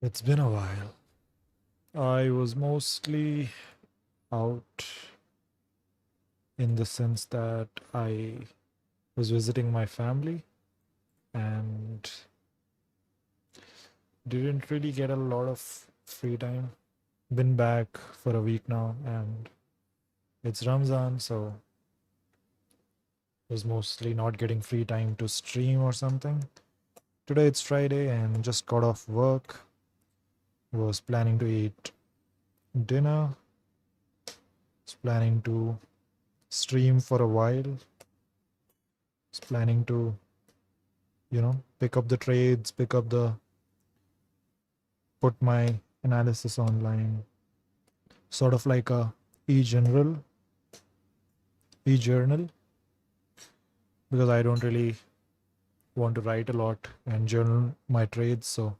It's been a while. I was mostly out in the sense that I was visiting my family and didn't really get a lot of free time. Been back for a week now and it's Ramzan, so was mostly not getting free time to stream or something. Today it's Friday and just got off work. Was planning to eat dinner. Was planning to stream for a while. Was planning to, pick up the trades, put my analysis online, sort of like a e-general, e-journal, because I don't really want to write a lot and journal my trades. So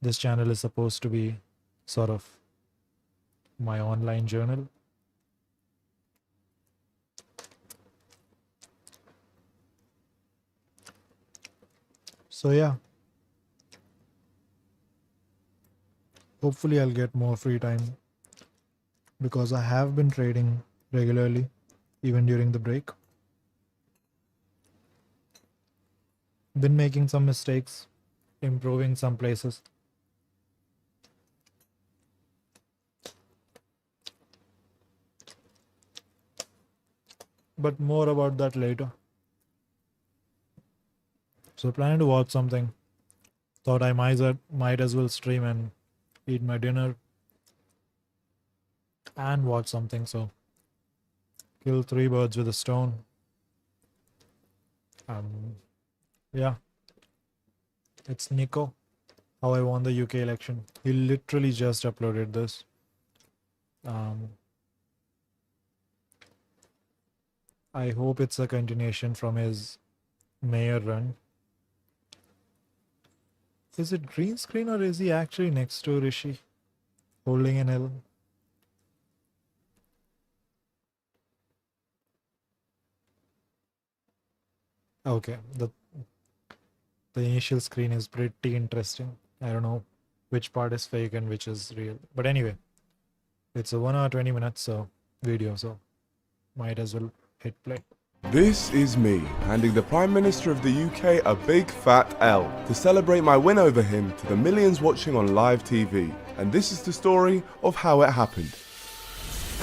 this channel is supposed to be sort of my online journal. So yeah, hopefully I'll get more free time because I have been trading regularly, even during the break. Been making some mistakes, improving some places. But more about that later. So planning to watch something. Thought I might as well stream and eat my dinner and watch something. So kill three birds with a stone. Yeah, it's Niko. How I won the UK election. He literally just uploaded this. I hope it's a continuation from his mayor run. Is it green screen or is he actually next to Rishi holding an L? Okay, the initial screen is pretty interesting. I don't know which part is fake and which is real. But anyway, it's a 1 hour 20 minutes video, so might as well hit play. This is me, handing the Prime Minister of the UK a big fat L to celebrate my win over him to the millions watching on live TV. And this is the story of how it happened.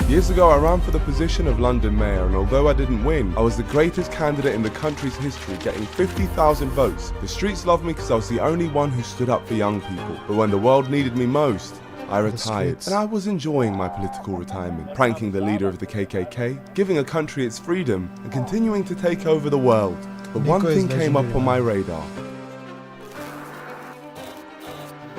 Years ago I ran for the position of London Mayor, and although I didn't win, I was the greatest candidate in the country's history, getting 50,000 votes. The streets loved me because I was the only one who stood up for young people. But when the world needed me most, I retired, and I was enjoying my political retirement, pranking the leader of the KKK, giving a country its freedom, and continuing to take over the world. But one thing came up on my radar.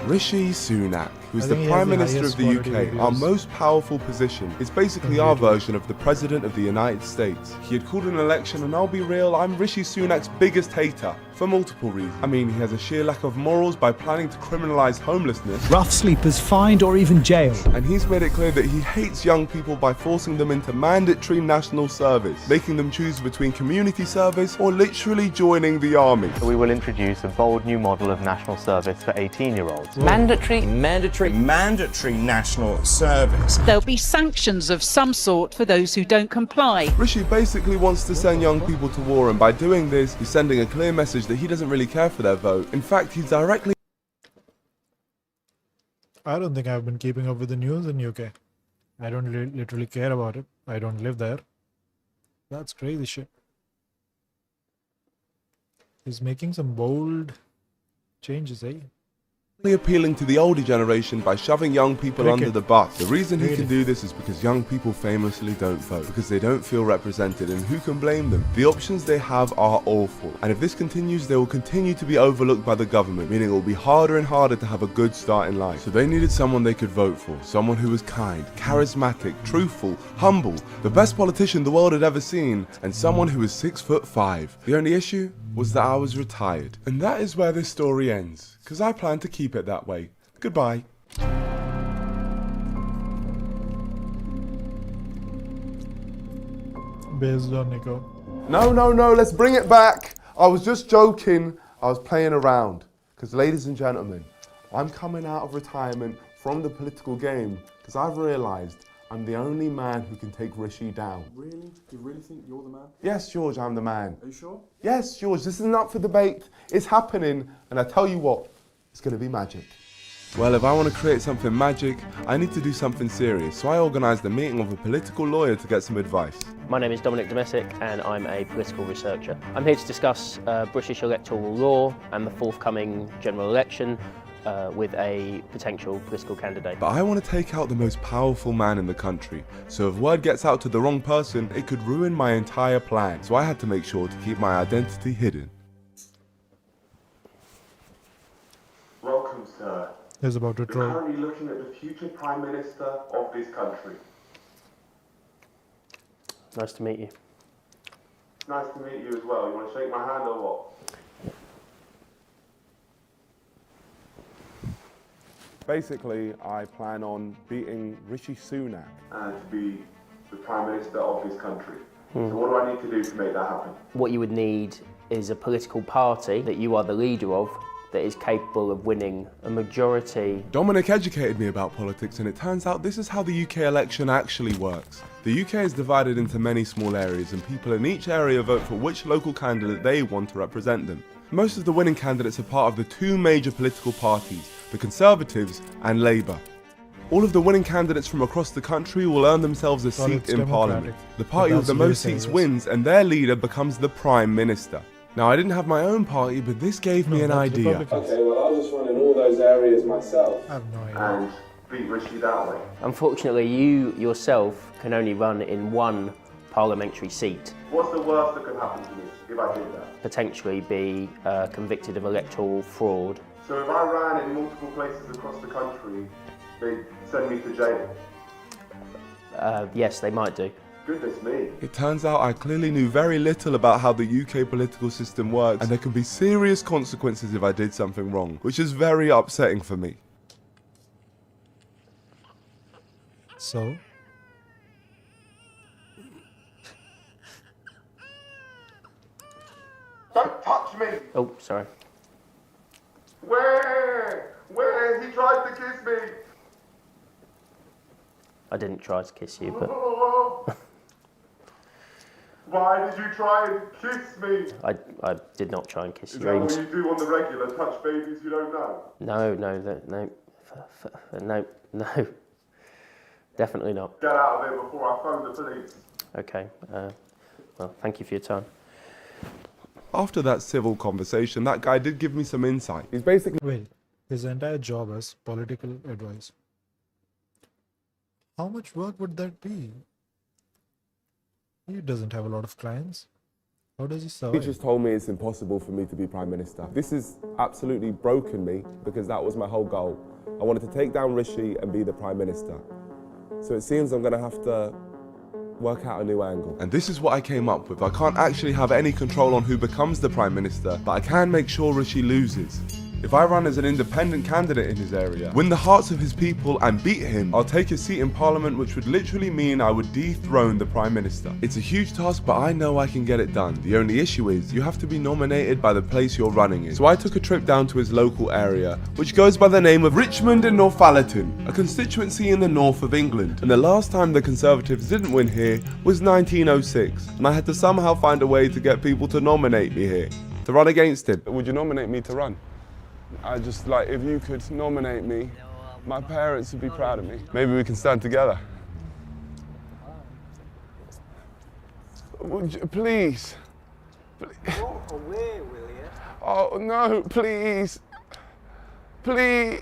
Rishi Sunak, who is the Prime Minister of the UK, our most powerful position, is basically our version of the President of the United States. He had called an election, and I'll be real, I'm Rishi Sunak's biggest hater. For multiple reasons. I mean, he has a sheer lack of morals by planning to criminalise homelessness. Rough sleepers fined or even jailed. And he's made it clear that he hates young people by forcing them into mandatory national service, making them choose between community service or literally joining the army. We will introduce a bold new model of national service for 18-year-olds. Mandatory national service. There'll be sanctions of some sort for those who don't comply. Rishi basically wants to send young people to war, and by doing this, he's sending a clear message that he doesn't really care for their vote. In fact, he's directly... I don't think I've been keeping up with the news in UK. I don't literally care about it. I don't live there. That's crazy shit. He's making some bold changes, eh? appealing to the older generation by shoving young people under the bus. The reason he can do this is because young people famously don't vote, because they don't feel represented, and who can blame them? The options they have are awful, and if this continues, they will continue to be overlooked by the government, meaning it will be harder and harder to have a good start in life. So they needed someone they could vote for, someone who was kind, charismatic, truthful, humble, the best politician the world had ever seen, and someone who was 6'5". The only issue was that I was retired. And that is where this story ends, because I plan to keep it that way. Goodbye. Based on Niko. No, let's bring it back. I was just joking. I was playing around. Because ladies and gentlemen, I'm coming out of retirement from the political game because I've realised I'm the only man who can take Rishi down. Really? You really think you're the man? Yes, George, I'm the man. Are you sure? Yes, George, this isn't up for debate. It's happening, and I tell you what, it's going to be magic. Well, if I want to create something magic, I need to do something serious, so I organised a meeting with a political lawyer to get some advice. My name is Dominic Domesic and I'm a political researcher. I'm here to discuss British electoral law and the forthcoming general election with a potential political candidate. But I want to take out the most powerful man in the country, so if word gets out to the wrong person, it could ruin my entire plan. So I had to make sure to keep my identity hidden. Welcome, sir. He's about to We're troll. currently looking at the future Prime Minister of this country. Nice to meet you. Nice to meet you as well. You want to shake my hand or what? Basically, I plan on beating Rishi Sunak. And to be the Prime Minister of this country. So what do I need to do to make that happen? What you would need is a political party that you are the leader of that is capable of winning a majority. Dominic educated me about politics, and it turns out this is how the UK election actually works. The UK is divided into many small areas, and people in each area vote for which local candidate they want to represent them. Most of the winning candidates are part of the two major political parties, the Conservatives and Labour. All of the winning candidates from across the country will earn themselves a Well, seat it's in democratic, Parliament. The party but with the that's most really seats serious. wins, and their leader becomes the Prime Minister. Now, I didn't have my own party, but this gave me an that's idea. Republicans. Okay, well, I'll just run in all those areas myself. I have no idea. And beat Rishi that way. Unfortunately, you yourself can only run in one parliamentary seat, What's the worst that could happen to me if I did that? potentially be convicted of electoral fraud. So if I ran in multiple places across the country, they'd send me to jail. Yes, they might do. Goodness me. It turns out I clearly knew very little about how the UK political system works, and there can be serious consequences if I did something wrong, which is very upsetting for me. So, Don't touch me! Oh, sorry. Where? He tried to kiss me! I didn't try to kiss you, but Why did you try and kiss me? I did not try and kiss Is your that what dreams. you do on the regular, touch babies you don't know? No. Definitely not. Get out of here before I phone the police. Okay, well, thank you for your time. After that civil conversation, that guy did give me some insight. He's basically wait, his entire job is political advice. How much work would that be? He doesn't have a lot of clients. How does he He survive? just told me it's impossible for me to be Prime Minister. This has absolutely broken me because that was my whole goal. I wanted to take down Rishi and be the Prime Minister. So it seems I'm going to have to work out a new angle. And this is what I came up with. I can't actually have any control on who becomes the Prime Minister, but I can make sure Rishi loses. If I run as an independent candidate in his area, win the hearts of his people and beat him, I'll take a seat in Parliament, which would literally mean I would dethrone the Prime Minister. It's a huge task, but I know I can get it done. The only issue is, you have to be nominated by the place you're running in. So I took a trip down to his local area, which goes by the name of Richmond and Northallerton, a constituency in the north of England. And the last time the Conservatives didn't win here was 1906, and I had to somehow find a way to get people to nominate me here, to run against him. Would you nominate me to run? I just, like, if you could nominate me, my parents would be proud of me. Maybe we can stand together. Would you, please? Go away, will you? Oh, no, please. Please.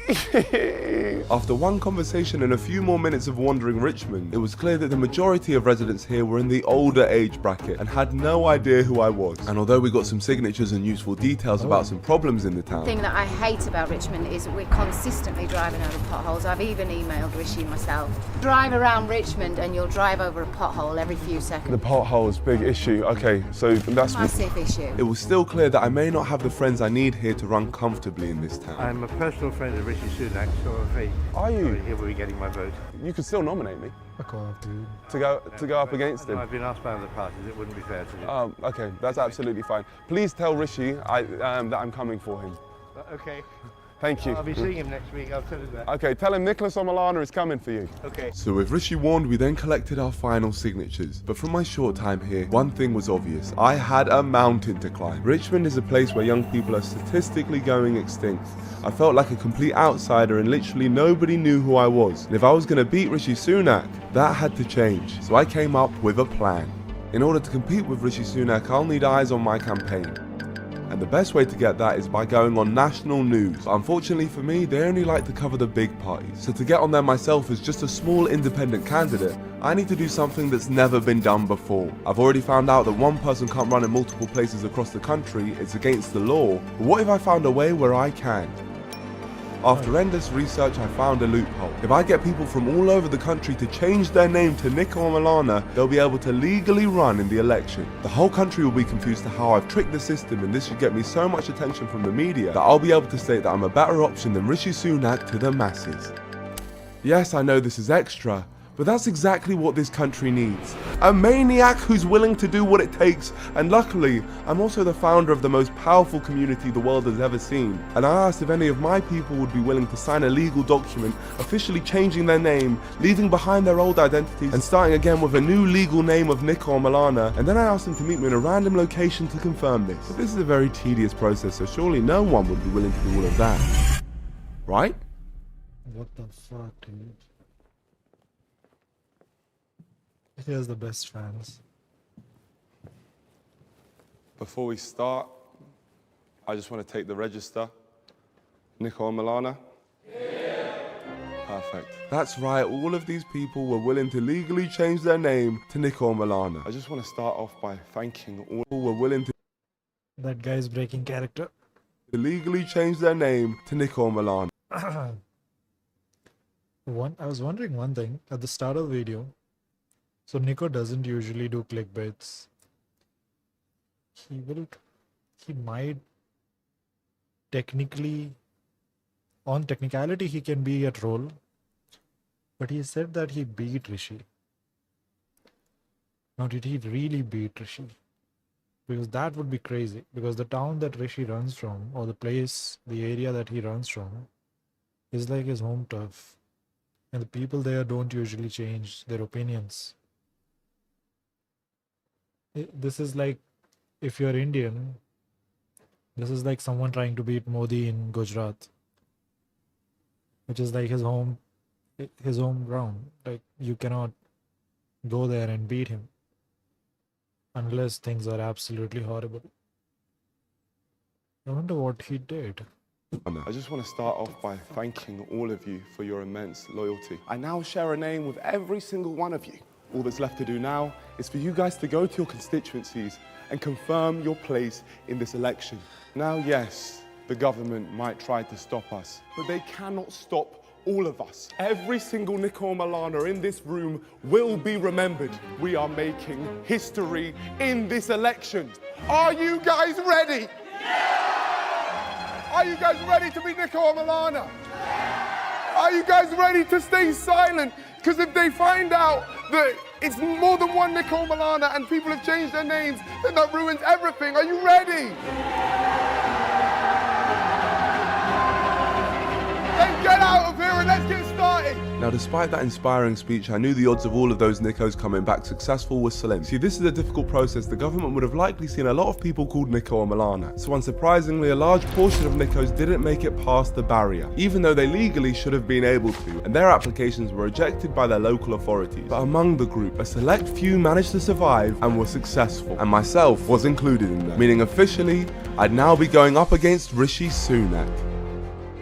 After one conversation and a few more minutes of wandering Richmond, it was clear that the majority of residents here were in the older age bracket and had no idea who I was. And although we got some signatures and useful details about some problems in the town, The thing that I hate about Richmond is we're constantly driving over potholes. I've even emailed Rishi myself. Drive around Richmond and you'll drive over a pothole every few seconds. the potholes, big issue. Okay, so that's... Massive issue. It was still clear that I may not have the friends I need here to run comfortably in this town. I'm a personal friend of Rishi Sunak, so I'm afraid Are you? he will be getting my vote. You could still nominate me Fuck off, dude. to go up against him. I've been asked by other parties, it wouldn't be fair to do. Okay, that's absolutely fine. Please tell Rishi that I'm coming for him. Okay. Thank you. I'll be seeing him next week, I'll tell you that. Okay, tell him Niko Omilana is coming for you. Okay. So with Rishi warned, we then collected our final signatures. But from my short time here, one thing was obvious. I had a mountain to climb. Richmond is a place where young people are statistically going extinct. I felt like a complete outsider and literally nobody knew who I was. And if I was going to beat Rishi Sunak, that had to change. So I came up with a plan. In order to compete with Rishi Sunak, I'll need eyes on my campaign. And the best way to get that is by going on national news. But unfortunately for me, they only like to cover the big parties. So to get on there myself as just a small independent candidate, I need to do something that's never been done before. I've already found out that one person can't run in multiple places across the country, it's against the law. But what if I found a way where I can? After endless research, I found a loophole. If I get people from all over the country to change their name to Niko Omilana, they'll be able to legally run in the election. The whole country will be confused to how I've tricked the system, and this should get me so much attention from the media that I'll be able to state that I'm a better option than Rishi Sunak to the masses. Yes, I know this is extra, but that's exactly what this country needs. A maniac who's willing to do what it takes, and luckily, I'm also the founder of the most powerful community the world has ever seen. And I asked if any of my people would be willing to sign a legal document, officially changing their name, leaving behind their old identities, and starting again with a new legal name of Niko Omilana, and then I asked them to meet me in a random location to confirm this. But this is a very tedious process, so surely no one would be willing to do all of that. Right? What the fuck, dude? He has the best fans. Before we start, I just want to take the register. Niko Omilana? Yeah. Perfect. That's right, all of these people were willing to legally change their name to Niko Omilana. I just want to start off by thanking all who were willing to That guy's breaking character. legally change their name to Niko Omilana. I was wondering one thing at the start of the video. So Niko doesn't usually do clickbaits. He might technically, on technicality he can be at role, but he said that he beat Rishi. Now did he really beat Rishi? Because that would be crazy, because the town that Rishi runs from, or the place, the area that he runs from, is like his home turf. And the people there don't usually change their opinions. This is like, if you're Indian, this is like someone trying to beat Modi in Gujarat, which is like his home ground. Like, you cannot go there and beat him unless things are absolutely horrible. I wonder what he did. I just want to start off by thanking all of you for your immense loyalty. I now share a name with every single one of you. All that's left to do now is for you guys to go to your constituencies and confirm your place in this election. Now, yes, the government might try to stop us, but they cannot stop all of us. Every single Niko Omilana in this room will be remembered. We are making history in this election. Are you guys ready? Yeah! Are you guys ready to be Niko Omilana? Yeah! Are you guys ready to stay silent? Because if they find out that it's more than one Niko Omilana and people have changed their names, then that ruins everything. Are you ready? Then get out of here and let's get started. Now, despite that inspiring speech, I knew the odds of all of those Nikos coming back successful was slim. See, this is a difficult process. The government would have likely seen a lot of people called Niko Omilana. So unsurprisingly, a large portion of Nikos didn't make it past the barrier, even though they legally should have been able to, and their applications were rejected by their local authorities. But among the group, a select few managed to survive and were successful, and myself was included in them, meaning officially, I'd now be going up against Rishi Sunak.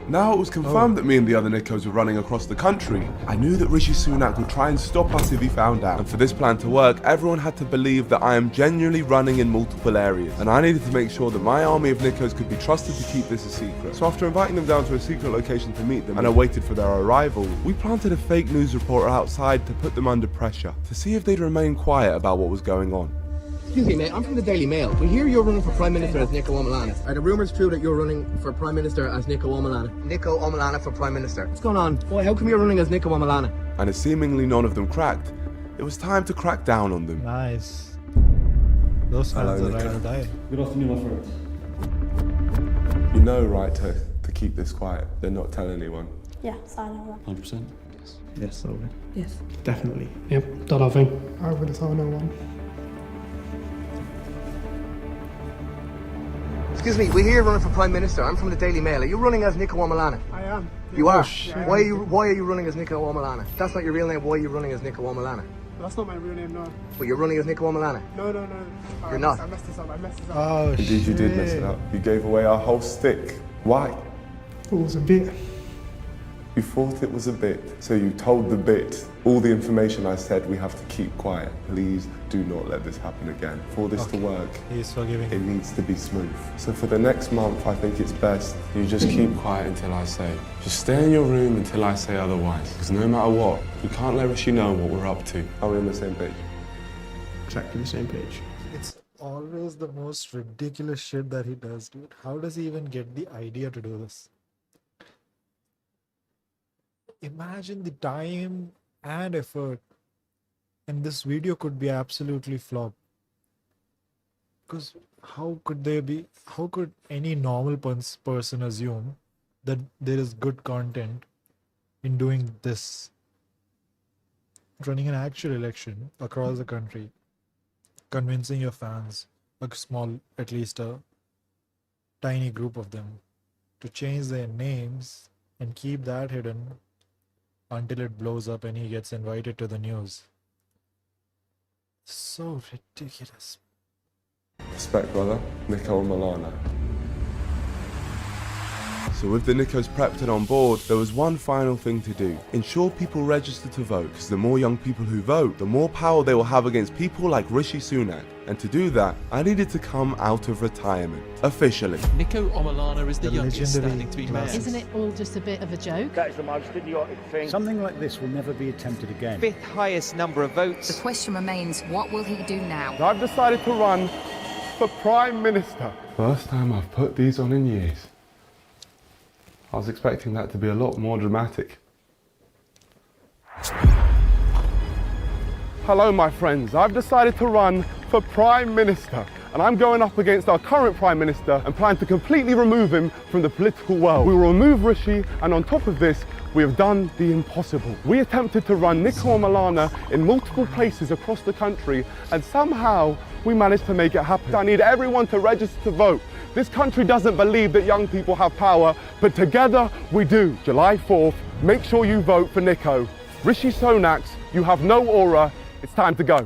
Now it was confirmed that me and the other Nikos were running across the country. I knew that Rishi Sunak would try and stop us if he found out. And for this plan to work, everyone had to believe that I am genuinely running in multiple areas. And I needed to make sure that my army of Nikos could be trusted to keep this a secret. So after inviting them down to a secret location to meet them, and I waited for their arrival, we planted a fake news reporter outside to put them under pressure, to see if they'd remain quiet about what was going on. Excuse me, mate, I'm from the Daily Mail. We hear you're running for Prime Minister as Niko Omilana. Are the rumours true that you're running for Prime Minister as Niko Omilana? Niko Omilana for Prime Minister. What's going on? Boy, how come you're running as Niko Omilana? And as seemingly none of them cracked, it was time to crack down on them. Nice. Those fans are ride or die. Good afternoon, my friends. You know, right, to keep keep this quiet. They're not telling anyone. Yeah, silent run. 100%? Yes, over. Yes. Definitely. Yep, done I think. Over the silent one. Excuse me, we're here running for Prime Minister. I'm from the Daily Mail. Are you running as Niko Omilana? I am. You are? Why are you running as Niko Omilana? That's not your real name. Why are you running as Niko Omilana? That's not my real name, no. But you're running as Niko Omilana? No. You're not? I messed this up. Oh, Indeed, you did mess it up. You gave away our whole stick. Why? It was a bit. You thought it was a bit, so you told the bit all the information I said we have to keep quiet. Please do not let this happen again. For this to work, he's forgiving. it needs to be smooth. So for the next month, I think it's best you just keep quiet until I say. Just stay in your room until I say otherwise. Because no matter what, we can't let Rishi know what we're up to. Are we on the same page? Exactly the same page. It's always the most ridiculous shit that he does, dude. How does he even get the idea to do this? Imagine the time and effort, and this video could be absolutely flop. Because how could any normal person assume that there is good content in doing this? Running an actual election across the country, convincing your fans, a small, at least a tiny group of them, to change their names and keep that hidden until it blows up and he gets invited to the news. So ridiculous. Respect, brother. Niko Omilana. So with the Nikos prepped and on board, there was one final thing to do. Ensure people register to vote, because the more young people who vote, the more power they will have against people like Rishi Sunak. And to do that, I needed to come out of retirement. Officially. Niko Omilana is the youngest legendary standing to be mayor. Isn't it all just a bit of a joke? That is the most idiotic thing. Something like this will never be attempted again. Fifth highest number of votes. The question remains, what will he do now? I've decided to run for Prime Minister. First time I've put these on in years. I was expecting that to be a lot more dramatic. Hello, my friends. I've decided to run for Prime Minister, and I'm going up against our current Prime Minister and plan to completely remove him from the political world. We will remove Rishi, and on top of this, we have done the impossible. We attempted to run Niko Omilana in multiple places across the country, and somehow we managed to make it happen. I need everyone to register to vote. This country doesn't believe that young people have power, but together we do. July 4th, make sure you vote for Niko. Rishi Sunak, you have no aura. It's time to go.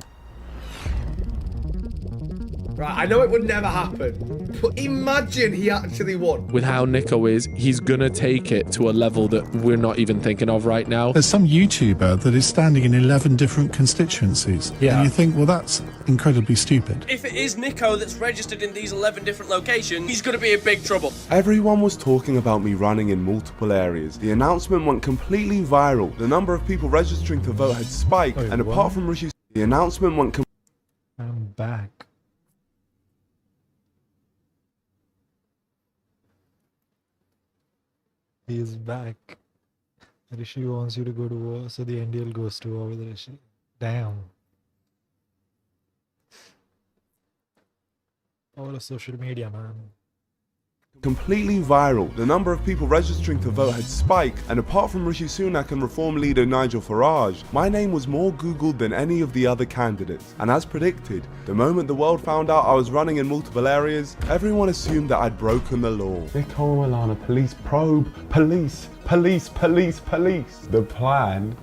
Right, I know it would never happen, but imagine he actually won. With how Niko is, he's gonna take it to a level that we're not even thinking of right now. There's some YouTuber that is standing in 11 different constituencies. Yeah. And you think, well, that's incredibly stupid. If it is Niko that's registered in these 11 different locations, he's going to be in big trouble. Everyone was talking about me running in multiple areas. The announcement went completely viral. The number of people registering to vote had spiked, and apart from Rishi, the announcement went I'm back. He's back. Rishi wants you to go to war, so the NDL goes to war with Rishi. Damn. Power of social media, man. completely viral. The number of people registering to vote had spiked, and apart from Rishi Sunak and Reform leader Nigel Farage, my name was more googled than any of the other candidates. And as predicted, the moment the world found out I was running in multiple areas, everyone assumed that I'd broken the law. Niko Omilana, police probe, police. The plan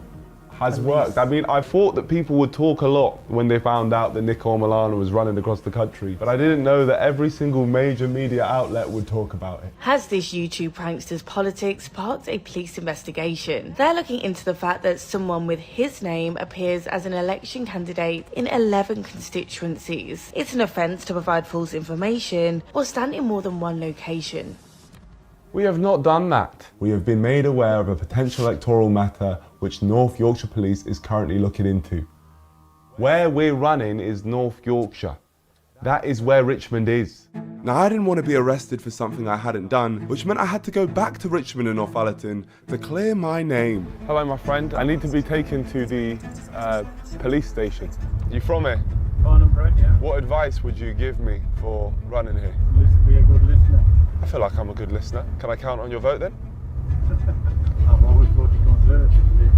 has worked. I mean, I thought that people would talk a lot when they found out that Niko Omilana was running across the country, but I didn't know that every single major media outlet would talk about it. Has this YouTube prankster's politics sparked a police investigation? They're looking into the fact that someone with his name appears as an election candidate in 11 constituencies. It's an offence to provide false information or stand in more than one location. We have not done that. We have been made aware of a potential electoral matter which North Yorkshire Police is currently looking into. Where we're running is North Yorkshire. That is where Richmond is. Now, I didn't want to be arrested for something I hadn't done, which meant I had to go back to Richmond and Northallerton to clear my name. Hello, my friend. I need to be taken to the police station. You from here? Born and bred, yeah. What advice would you give me for running here? Be a good listener. I feel like I'm a good listener. Can I count on your vote then? I've always voted Conservative.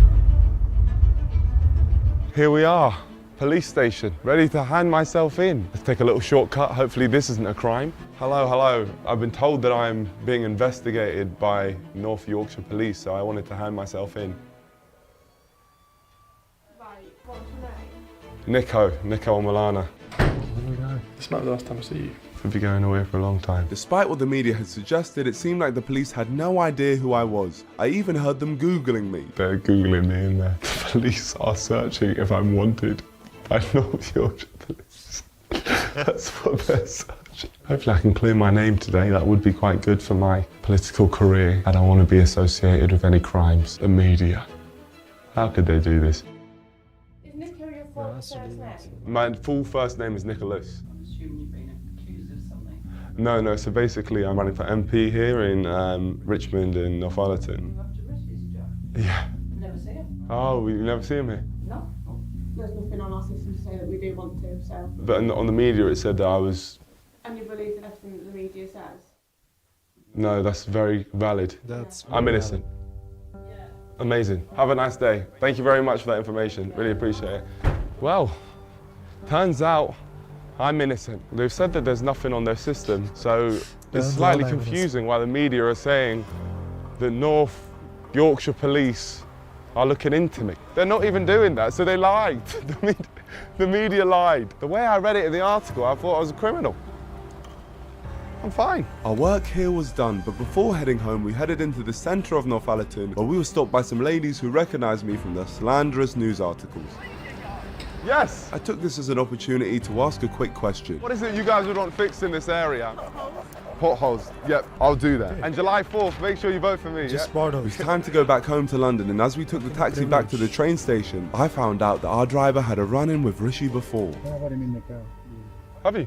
Here we are, police station, ready to hand myself in. Let's take a little shortcut. Hopefully this isn't a crime. Hello, hello. I've been told that I'm being investigated by North Yorkshire Police, so I wanted to hand myself in. Right, what's your name? Niko Omilana. It's not the last time I see you. Could be going away for a long time. Despite what the media had suggested, it seemed like the police had no idea who I was. I even heard them Googling me. They're Googling me in there. The police are searching if I'm wanted by North Yorkshire Police. That's what they're searching. Hopefully I can clear my name today. That would be quite good for my political career. I don't want to be associated with any crimes. The media. How could they do this? Is Nico your full first name? My full first name is Nicholas. I'm assuming you've been accused of something. No, so basically I'm running for MP here in Richmond and Northallerton. You have to risk his job. Yeah. Never see him. Oh, you never see him here? No. There's nothing on our system to say that we do want to, so. But on the media it said that I was... And you believe that everything that the media says? No, that's very valid. I'm innocent. Yeah. Amazing. Have a nice day. Thank you very much for that information. Really appreciate it. Well, turns out I'm innocent. They've said that there's nothing on their system, so it's slightly confusing why the media are saying that North Yorkshire Police are looking into me. They're not even doing that, so they lied. The media lied. The way I read it in the article, I thought I was a criminal. I'm fine. Our work here was done, but before heading home, we headed into the centre of Northallerton, where we were stopped by some ladies who recognised me from the slanderous news articles. Yes! I took this as an opportunity to ask a quick question. What is it you guys would want fixed in this area? Potholes. Yep, I'll do that. And July 4th, make sure you vote for me. Just It was time to go back home to London, and as we took the taxi back to the train station, I found out that our driver had a run-in with Rishi before. I've had him in the car. Have you?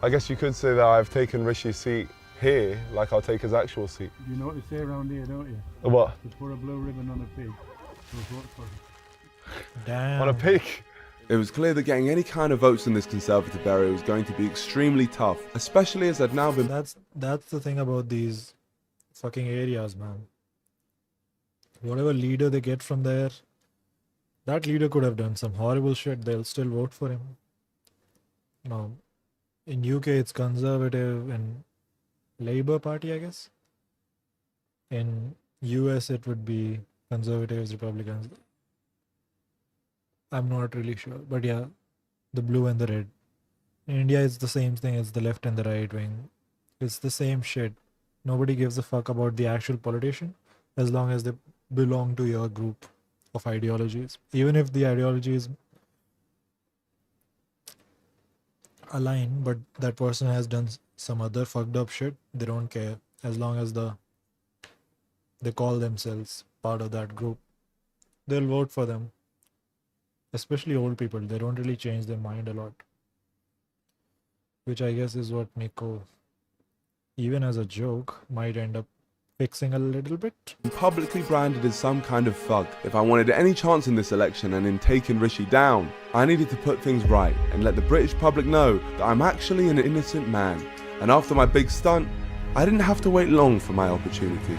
I guess you could say that I've taken Rishi's seat here, like I'll take his actual seat. You know what they say around here, don't you? What? To put a blue ribbon on a pig. So vote for it. Damn. On a pig? It was clear that getting any kind of votes in this Conservative area was going to be extremely tough, especially as I'd now been... That's the thing about these fucking areas, man. Whatever leader they get from there, that leader could have done some horrible shit. They'll still vote for him. Now, in UK it's Conservative and Labour Party, I guess. In US it would be Conservatives, Republicans. I'm not really sure, but yeah, the blue and the red. In India, it's the same thing as the left and the right wing. It's the same shit. Nobody gives a fuck about the actual politician as long as they belong to your group of ideologies. Even if the ideologies align, but that person has done some other fucked up shit, they don't care as long as they call themselves part of that group. They'll vote for them. Especially old people, they don't really change their mind a lot. Which I guess is what Niko, even as a joke, might end up fixing a little bit. Publicly branded as some kind of thug. If I wanted any chance in this election and in taking Rishi down, I needed to put things right and let the British public know that I'm actually an innocent man. And after my big stunt, I didn't have to wait long for my opportunity.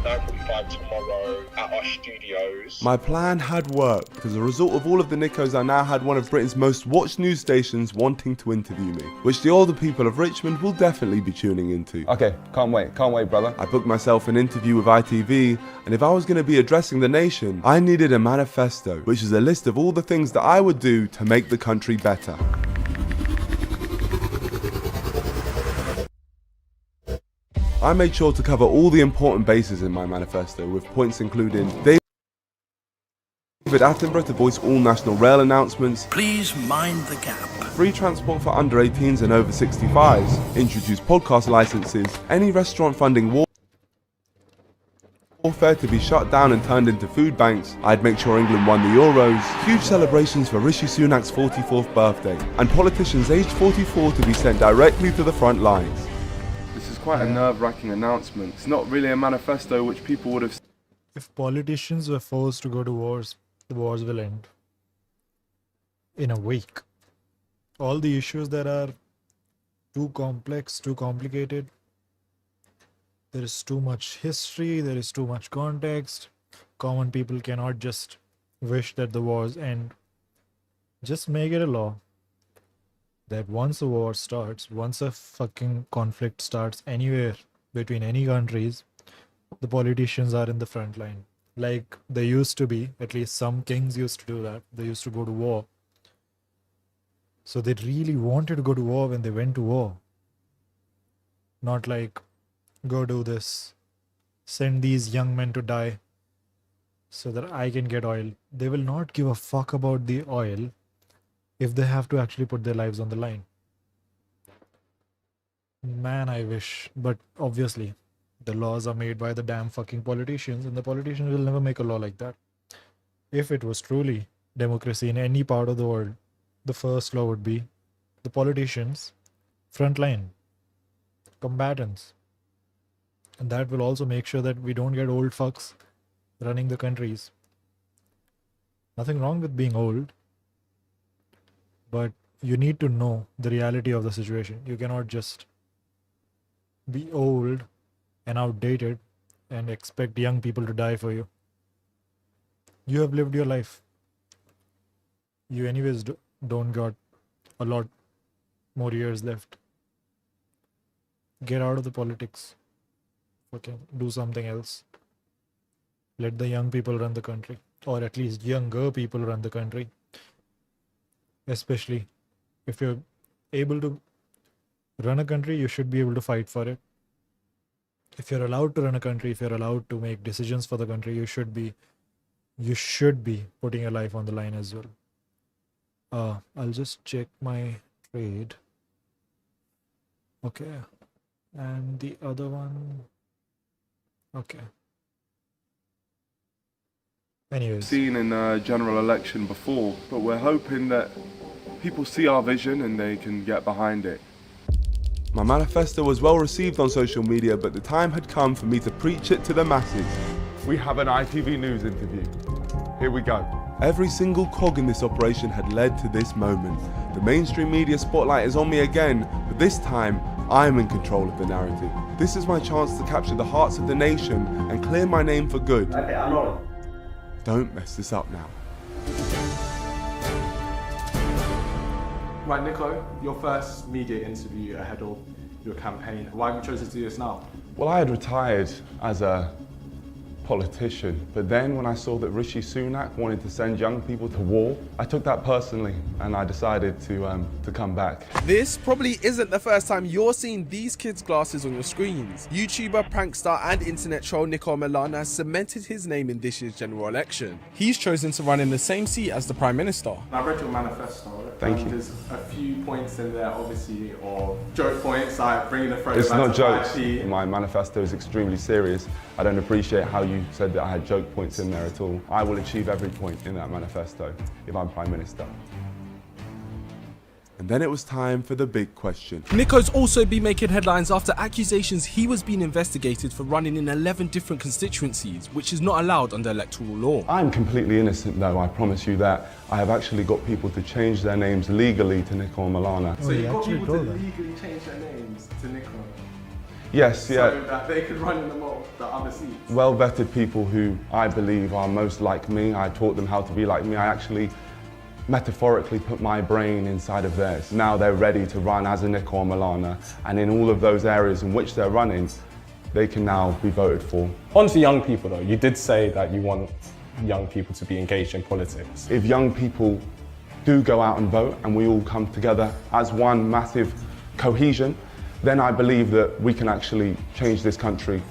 9:45 tomorrow at our studios. My plan had worked. As a result of all of the Nikos, I now had one of Britain's most watched news stations wanting to interview me, which the older people of Richmond will definitely be tuning into. Okay, can't wait, brother. I booked myself an interview with ITV, and if I was going to be addressing the nation, I needed a manifesto, which is a list of all the things that I would do to make the country better. I made sure to cover all the important bases in my manifesto, with points including David Attenborough to voice all national rail announcements, please mind the gap, free transport for under 18s and over 65s, introduce podcast licenses, any restaurant funding warfare to be shut down and turned into food banks, I'd make sure England won the Euros, huge celebrations for Rishi Sunak's 44th birthday, and politicians aged 44 to be sent directly to the front lines. This is quite a nerve-wracking announcement. It's not really a manifesto which people would have... If politicians were forced to go to wars, the wars will end in a week. All the issues that are too complex, too complicated, There is too much history, there is too much context. Common people cannot just wish that the wars end. Just make it a law that once a war starts, once a fucking conflict starts anywhere between any countries, the politicians are in the front line. Like they used to be, at least some kings used to do that. They used to go to war. So they really wanted to go to war when they went to war. Not like, go do this, send these young men to die so that I can get oil. They will not give a fuck about the oil if they have to actually put their lives on the line. Man, I wish. But obviously, the laws are made by the damn fucking politicians, and the politicians will never make a law like that. If it was truly democracy in any part of the world, the first law would be the politicians, frontline, combatants. And that will also make sure that we don't get old fucks running the countries. Nothing wrong with being old, but you need to know the reality of the situation. You cannot just be old and outdated and expect young people to die for you. You have lived your life. You anyways don't got a lot more years left. Get out of the politics. Okay, do something else. Let the young people run the country, or at least younger people run the country. Especially if you're able to run a country, you should be able to fight for it. If you're allowed to run a country, if you're allowed to make decisions for the country, you should be putting your life on the line as well. I'll just check my trade. Okay. And the other one. Okay. Anyways. Seen in a general election before, but we're hoping that people see our vision and they can get behind it. My manifesto was well received on social media, but the time had come for me to preach it to the masses. We have an ITV News interview. Here we go. Every single cog in this operation had led to this moment. The mainstream media spotlight is on me again, but this time I'm in control of the narrative. This is my chance to capture the hearts of the nation and clear my name for good. Don't mess this up now. Right, Niko, your first media interview ahead of your campaign. Why have you chosen to do this now? Well, I had retired as a politician, but then when I saw that Rishi Sunak wanted to send young people to war, I took that personally and I decided to come back. This probably isn't the first time you're seeing these kids' glasses on your screens. YouTuber, prankster and internet troll Niko Omilana has cemented his name in this year's general election. He's chosen to run in the same seat as the Prime Minister. I read your manifesto. Thank you. There's a few points in there, obviously, of joke points, like bringing the throwback. It's not jokes. My manifesto is extremely serious. I don't appreciate how you said that I had joke points in there at all. I will achieve every point in that manifesto if I'm Prime Minister. And then it was time for the big question. Niko's also been making headlines after accusations he was being investigated for running in 11 different constituencies, which is not allowed under electoral law. I'm completely innocent though, I promise you that. I have actually got people to change their names legally to Niko Omilana. So you've got people to legally change their names to Niko? Yes, yeah. So that they could run in the other seats? Well-vetted people who I believe are most like me. I taught them how to be like me. I actually metaphorically put my brain inside of theirs. Now they're ready to run as a Niko Omilana, and in all of those areas in which they're running, they can now be voted for. On to young people though, you did say that you want young people to be engaged in politics. If young people do go out and vote and we all come together as one massive cohesion, then I believe that we can actually change this country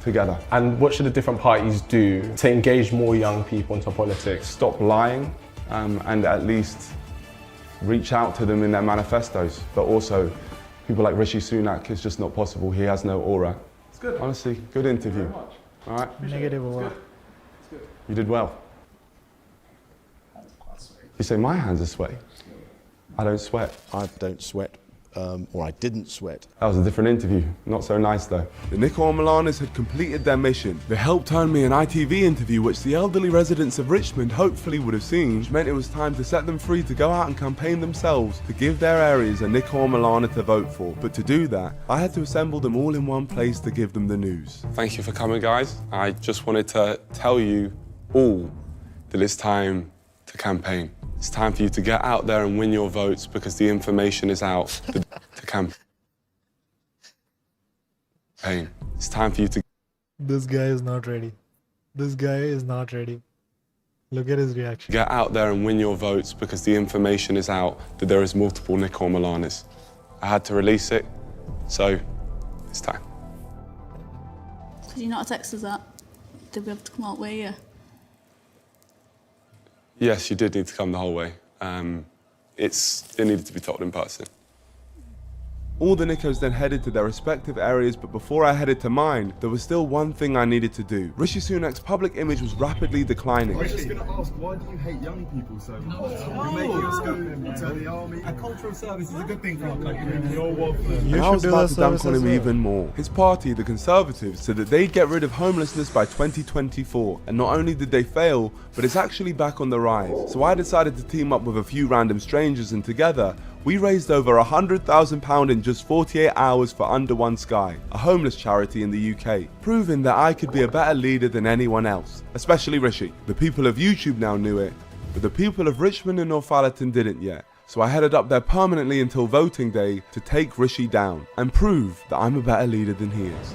together. And what should the different parties do to engage more young people into politics? Stop lying and at least reach out to them in their manifestos. But also, people like Rishi Sunak, it's just not possible. He has no aura. It's good. Honestly, good interview. Thank you very much. All right? Negative It's aura. good. It's good. You did well. Hands are quite sweaty. You say my hands are sweaty? I don't sweat. I don't sweat or I didn't sweat. That was a different interview. Not so nice though. The Niko Omilanas had completed their mission. They helped earn me an ITV interview which the elderly residents of Richmond hopefully would have seen, which meant it was time to set them free to go out and campaign themselves to give their areas a Niko Omilana to vote for. But to do that, I had to assemble them all in one place to give them the news. Thank you for coming, guys. I just wanted to tell you all that it's time to campaign. It's time for you to get out there and win your votes because the information is out to campaign. It's time for you to... This guy is not ready. This guy is not ready. Look at his reaction. Get out there and win your votes because the information is out that there is multiple Niko Omilanas. I had to release it, so it's time. Could you not text us that? Did we have to come out with you? Yes, you did need to come the whole way. It needed to be told in person. All the Nikos then headed to their respective areas, but before I headed to mine, there was still one thing I needed to do. Rishi Sunak's public image was rapidly declining. I was just going to ask, why do you hate young people so much? You're making us go to the army. A cultural service is a good thing for our country. And I was about to dunk on him even more. His party, the Conservatives, said that they'd get rid of homelessness by 2024. And not only did they fail, but it's actually back on the rise. So I decided to team up with a few random strangers, and together, we raised over £100,000 in just 48 hours for Under One Sky, a homeless charity in the UK, proving that I could be a better leader than anyone else, especially Rishi. The people of YouTube now knew it, but the people of Richmond and Northallerton didn't yet. So I headed up there permanently until voting day to take Rishi down and prove that I'm a better leader than he is.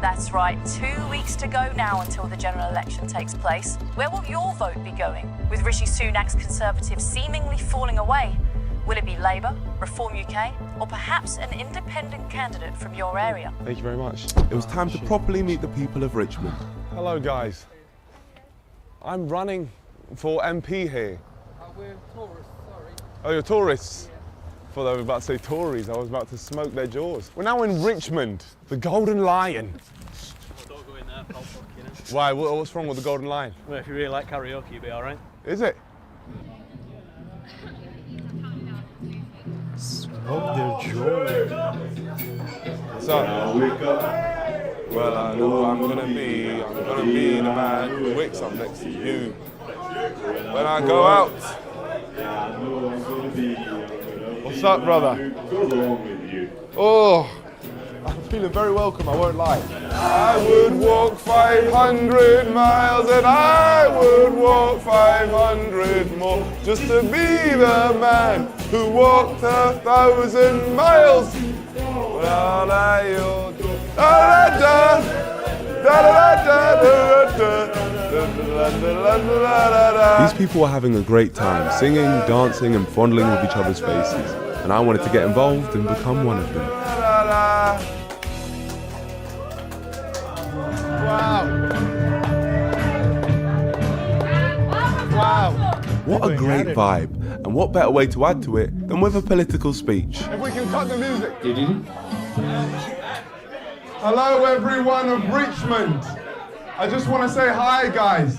That's right, 2 weeks to go now until the general election takes place. Where will your vote be going? With Rishi Sunak's Conservatives seemingly falling away, will it be Labour, Reform UK, or perhaps an independent candidate from your area? Thank you very much. It was time to properly meet the people of Richmond. Hello, guys. I'm running for MP here. We're tourists, sorry. Oh, you're tourists? I thought they were about to say Tories. I was about to smoke their jaws. We're now in Richmond, the Golden Lion. Well, don't go in there, pal, you know. Why? What's wrong with the Golden Lion? Well, if you really like karaoke, you'll be all right. Is it? Smoke their jaw. So, well, I know I'm gonna be the man who wakes up next to you when I go out. What's up, brother? Oh, I'm feeling very welcome, I won't lie. I would walk 500 miles and I would walk 500 more just to be the man who walked 1,000 miles. These people were having a great time, singing, dancing and fondling with each other's faces, and I wanted to get involved and become one of them. Wow. What a great vibe, and what better way to add to it than with a political speech. If we can cut the music. Hello everyone of Richmond. I just want to say hi, guys.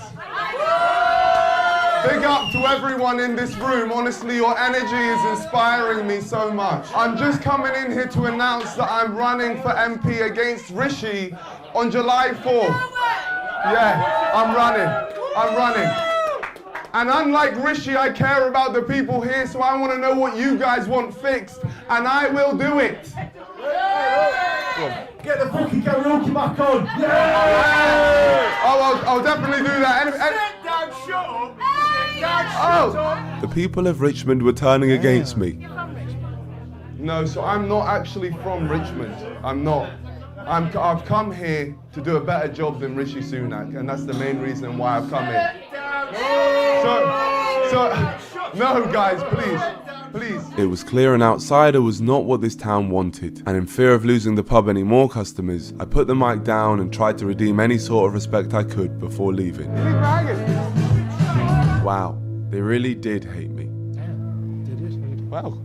Big up to everyone in this room. Honestly, your energy is inspiring me so much. I'm just coming in here to announce that I'm running for MP against Rishi on July 4th. Yeah, I'm running. And unlike Rishi, I care about the people here, so I want to know what you guys want fixed, and I will do it. Get the funky karaoke back on! Yeah! Oh, I'll definitely do that. Sit down, shut up! Sit down, shut up! The people of Richmond were turning against me. No, so I'm not actually from Richmond. I'm not. I've come here to do a better job than Rishi Sunak, and that's the main reason why I've come here. No, guys, please. It was clear an outsider was not what this town wanted, and in fear of losing the pub any more customers, I put the mic down and tried to redeem any sort of respect I could before leaving. Wow, they really did hate me. Wow.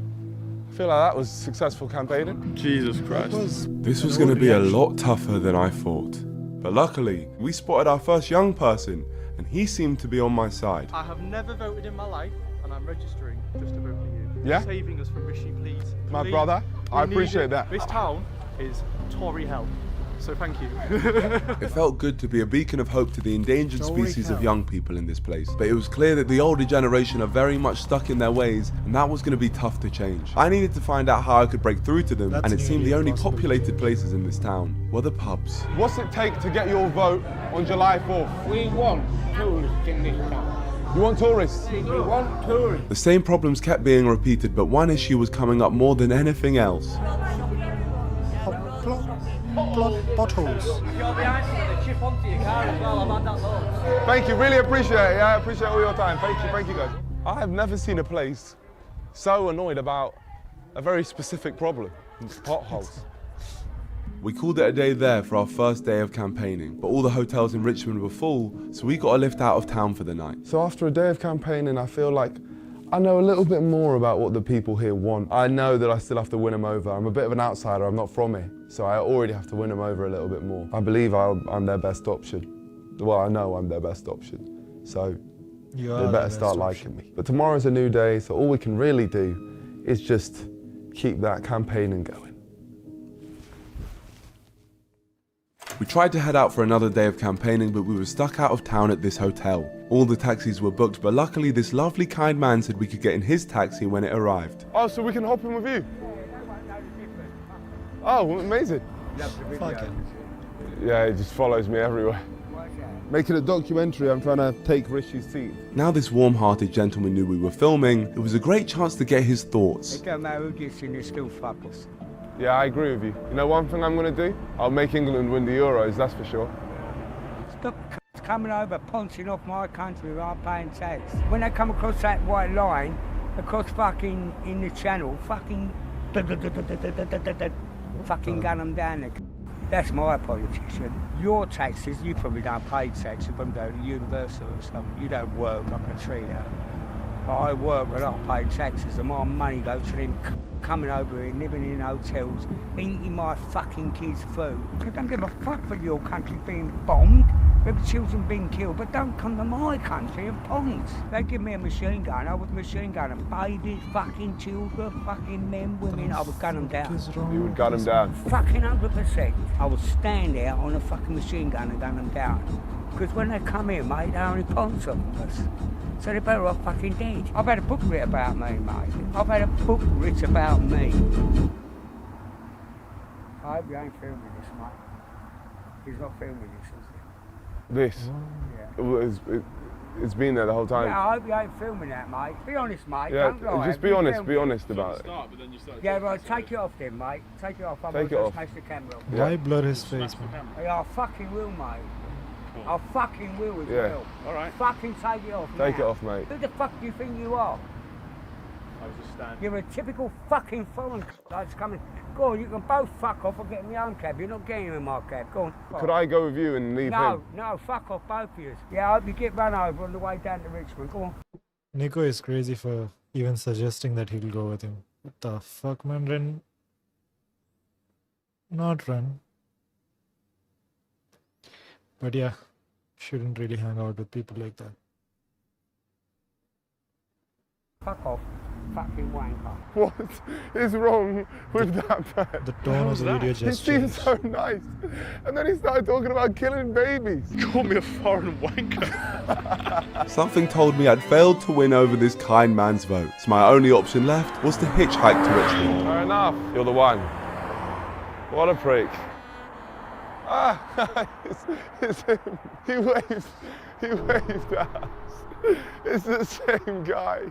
I feel like that was successful campaigning. Jesus Christ. This was going to be a lot tougher than I thought. But luckily, we spotted our first young person, and he seemed to be on my side. I have never voted in my life, and I'm registering just to vote for you. Yeah? saving us from Rishi, please. My Please. brother, We I need appreciate it. that. This town is Tory hell, so thank you. It felt good to be a beacon of hope to the endangered Tory species of hell. young people in this place, but it was clear that the older generation are very much stuck in their ways, and that was going to be tough to change. I needed to find out how I could break through to them, That's and it seemed nearly the only impossible to populated change. places in this town were the pubs. What's it take to get your vote on July 4th? We want tourists in this town. You want tourists? We want tourists. The same problems kept being repeated, but one issue was coming up more than anything else. Potholes. If you're behind something, chip onto your car as well. I've had that loads. Thank you, really appreciate it. Yeah, I appreciate all your time. Thank you guys. I have never seen a place so annoyed about a very specific problem, potholes. We called it a day there for our first day of campaigning, but all the hotels in Richmond were full, so we got a lift out of town for the night. So after a day of campaigning, I feel like I know a little bit more about what the people here want. I know that I still have to win them over. I'm a bit of an outsider, I'm not from here, so I already have to win them over a little bit more. I believe I'm their best option. Well, I know I'm their best option, so they better start liking me. But tomorrow's a new day, so all we can really do is just keep that campaigning going. We tried to head out for another day of campaigning, but we were stuck out of town at this hotel. All the taxis were booked, but luckily this lovely kind man said we could get in his taxi when it arrived. Oh, so we can hop in with you? Oh, amazing. Yeah, he just follows me everywhere. Making a documentary, I'm trying to take Rishi's seat. Now this warm-hearted gentleman knew we were filming, it was a great chance to get his thoughts. It don't matter who gets in, they're still fuckers. Yeah, I agree with you. You know one thing I'm going to do? I'll make England win the Euros, that's for sure. Stop coming over, pouncing off my country without paying tax. When they come across that white line, across fucking in the channel, fucking gun them down there. That's my politician. Your taxes, you probably don't pay tax, you probably go to university or something. You don't work like a trader. But I work and I pay taxes and my money goes to them coming over here, living in hotels, eating my fucking kids' food. I don't give a fuck for your country being bombed, with children being killed, but don't come to my country and point. They give me a machine gun, I would machine gun them. Babies, fucking children, fucking men, women, I would gun them down. You would gun them down? Fucking 100%. I would stand there on a fucking machine gun and gun them down. Because when they come here, mate, they only point on us. So they're better off fucking dead. I've had a book written about me, mate. I've had a book written about me. I hope you ain't filming this, mate. He's not filming this, is he? This? Yeah. It's been there the whole time. Yeah, I hope you ain't filming that, mate. Be honest, mate. Yeah, don't lie. just be honest about it. Yeah, right, take it off then, mate. Take it off. Take it off. Smash the camera off. Why blur his face, man? Yeah, I fucking will, mate. I fucking will as well. Alright. Fucking take it off now. Take it off, mate. Who the fuck do you think you are? I was just standing. You're a typical fucking foreign that's coming. Go on, you can both fuck off or get in my own cab. You're not getting in my cab. Go on. Could I go with you and leave him? No, fuck off, both of you. Yeah, I hope you get run over on the way down to Richmond. Go on. Niko is crazy for even suggesting that he'll go with him. What the fuck, man? Run. Not run. But yeah, shouldn't really hang out with people like that. Fuck off. Fucking wanker. What is wrong with that man? The tone of the video just He seemed changed. so nice. And then he started talking about killing babies. You called me a foreign wanker. Something told me I'd failed to win over this kind man's vote, so my only option left was to hitchhike to Richmond. Fair enough. You're the one. What a prick. Ah, it's him. He waved at us. It's the same guy.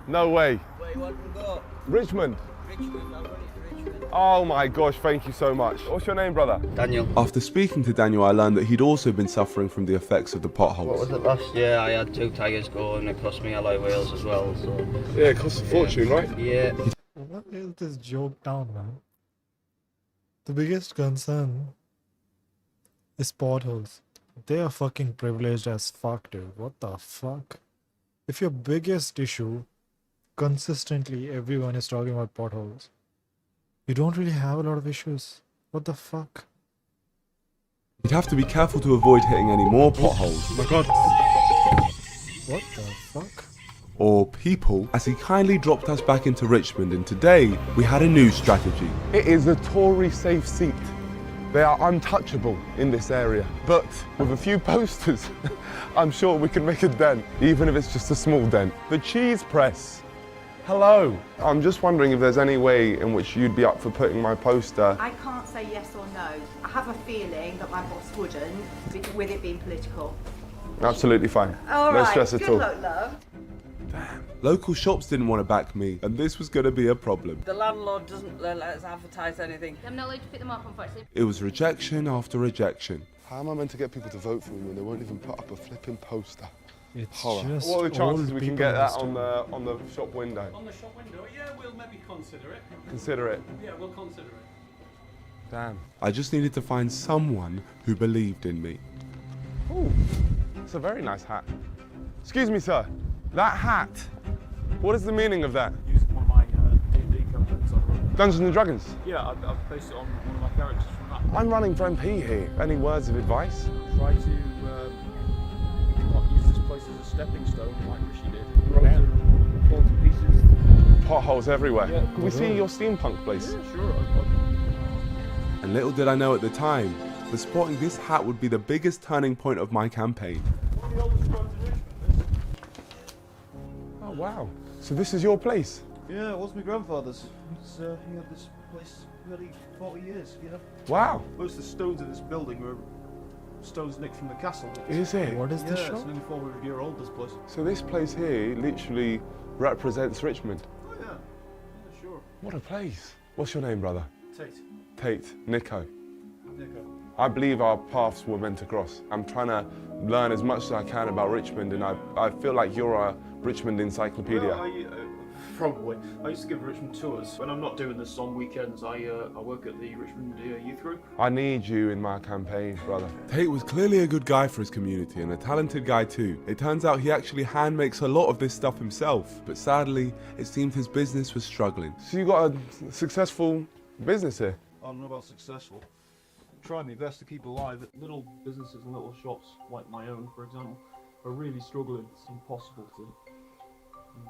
No way. Where you want to go? Richmond. Richmond, I'll run it to Richmond. Oh my gosh, thank you so much. What's your name, brother? Daniel. After speaking to Daniel, I learned that he'd also been suffering from the effects of the potholes. What was it last year? I had 2 tyres go and it cost me alloy wheels as well. So yeah, it costs a fortune, right? Yeah. What is this joke down, man? The biggest concern is potholes. They are fucking privileged as fuck, dude. What the fuck? If your biggest issue, consistently everyone is talking about potholes, you don't really have a lot of issues. What the fuck? You'd have to be careful to avoid hitting any more potholes. Oh my god. What the fuck? or people, as he kindly dropped us back into Richmond, and today we had a new strategy. It is a Tory safe seat. They are untouchable in this area. But with a few posters, I'm sure we can make a dent, even if it's just a small dent. The cheese press. Hello. I'm just wondering if there's any way in which you'd be up for putting my poster. I can't say yes or no. I have a feeling that my boss wouldn't, with it being political. Absolutely fine. No stress at all. Good luck, love. Local shops didn't want to back me, and this was going to be a problem. The landlord doesn't let us advertise anything. I'm not allowed to pick them up, unfortunately. It was rejection after rejection. How am I meant to get people to vote for me when they won't even put up a flipping poster? It's Horror. just What are the chances old we can people get that this on the shop window? On the shop window? Yeah, we'll maybe consider it. Consider it. Yeah, we'll consider it. Damn. I just needed to find someone who believed in me. Ooh, it's a very nice hat. Excuse me, sir. That hat. What is the meaning of that? Used one of my D&D campaigns. Dungeons and Dragons? Yeah, I've based it on one of my characters from that. I'm running for MP here. Any words of advice? Try to not use this place as a stepping stone like Rishi did. Roads are fall to pieces. Potholes everywhere. Yeah. Can we see your steampunk place? Yeah, sure. And little did I know at the time that spotting this hat would be the biggest turning point of my campaign. Oh, wow. So this is your place? Yeah, it was my grandfather's. He had this place nearly 40 years, you know. Wow. Most of the stones in this building were stones nicked from the castle. Is it? What is this Yeah, shop? it's nearly 400-year-old, this place. So this place here literally represents Richmond. Oh, yeah. Yeah, sure. What a place. What's your name, brother? Tate. Tate. Nico. Niko. I believe our paths were meant to cross. I'm trying to learn as much as I can about Richmond, and I feel like you're a Richmond encyclopedia. Well, probably. I used to give Richmond tours. When I'm not doing this on weekends, I work at the Richmond Youth Group. I need you in my campaign, brother. Tate was clearly a good guy for his community and a talented guy too. It turns out he actually hand makes a lot of this stuff himself, but sadly, it seemed his business was struggling. So you got a successful business here? I don't know about successful. Try my best to keep alive. Little businesses and little shops, like my own, for example, are really struggling. It's impossible to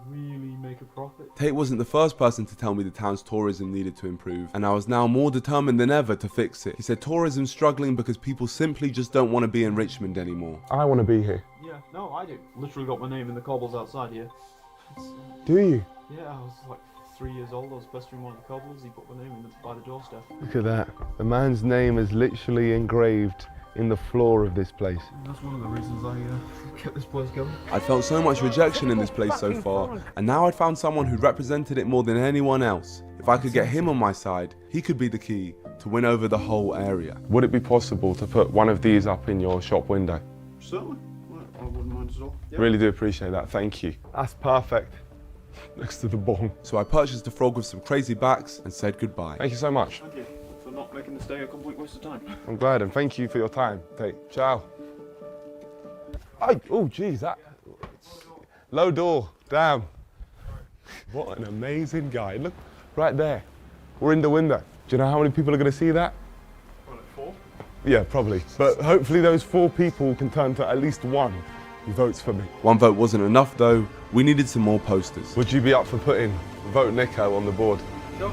really make a profit. Tate wasn't the first person to tell me the town's tourism needed to improve, and I was now more determined than ever to fix it. He said tourism's struggling because people simply just don't want to be in Richmond anymore. I want to be here. Yeah, no, I do. Literally got my name in the cobbles outside here. Do you? Yeah, I was like 3 years old. I was pestering one of the cobblers. He put my name in by the doorstep. Look at that. A man's name is literally engraved in the floor of this place. That's one of the reasons I kept this place going. I'd felt so much rejection in this place so far, and now I'd found someone who represented it more than anyone else. If I could get him on my side, he could be the key to win over the whole area. Would it be possible to put one of these up in your shop window? Certainly. I wouldn't mind at all. Yeah. Really do appreciate that, thank you. That's perfect. Next to the bong. So I purchased a frog with some crazy backs and said goodbye. Thank you so much. Thank you for not making this day a complete waste of time. I'm glad, and thank you for your time. Tate. Ciao. Oh, geez, that... Low door, damn. What an amazing guy. Look, right there. We're in the window. Do you know how many people are going to see that? Well, like 4? Yeah, probably. But hopefully those 4 people can turn to at least one who votes for me. One vote wasn't enough though. We needed some more posters. Would you be up for putting Vote Niko on the board? Sure.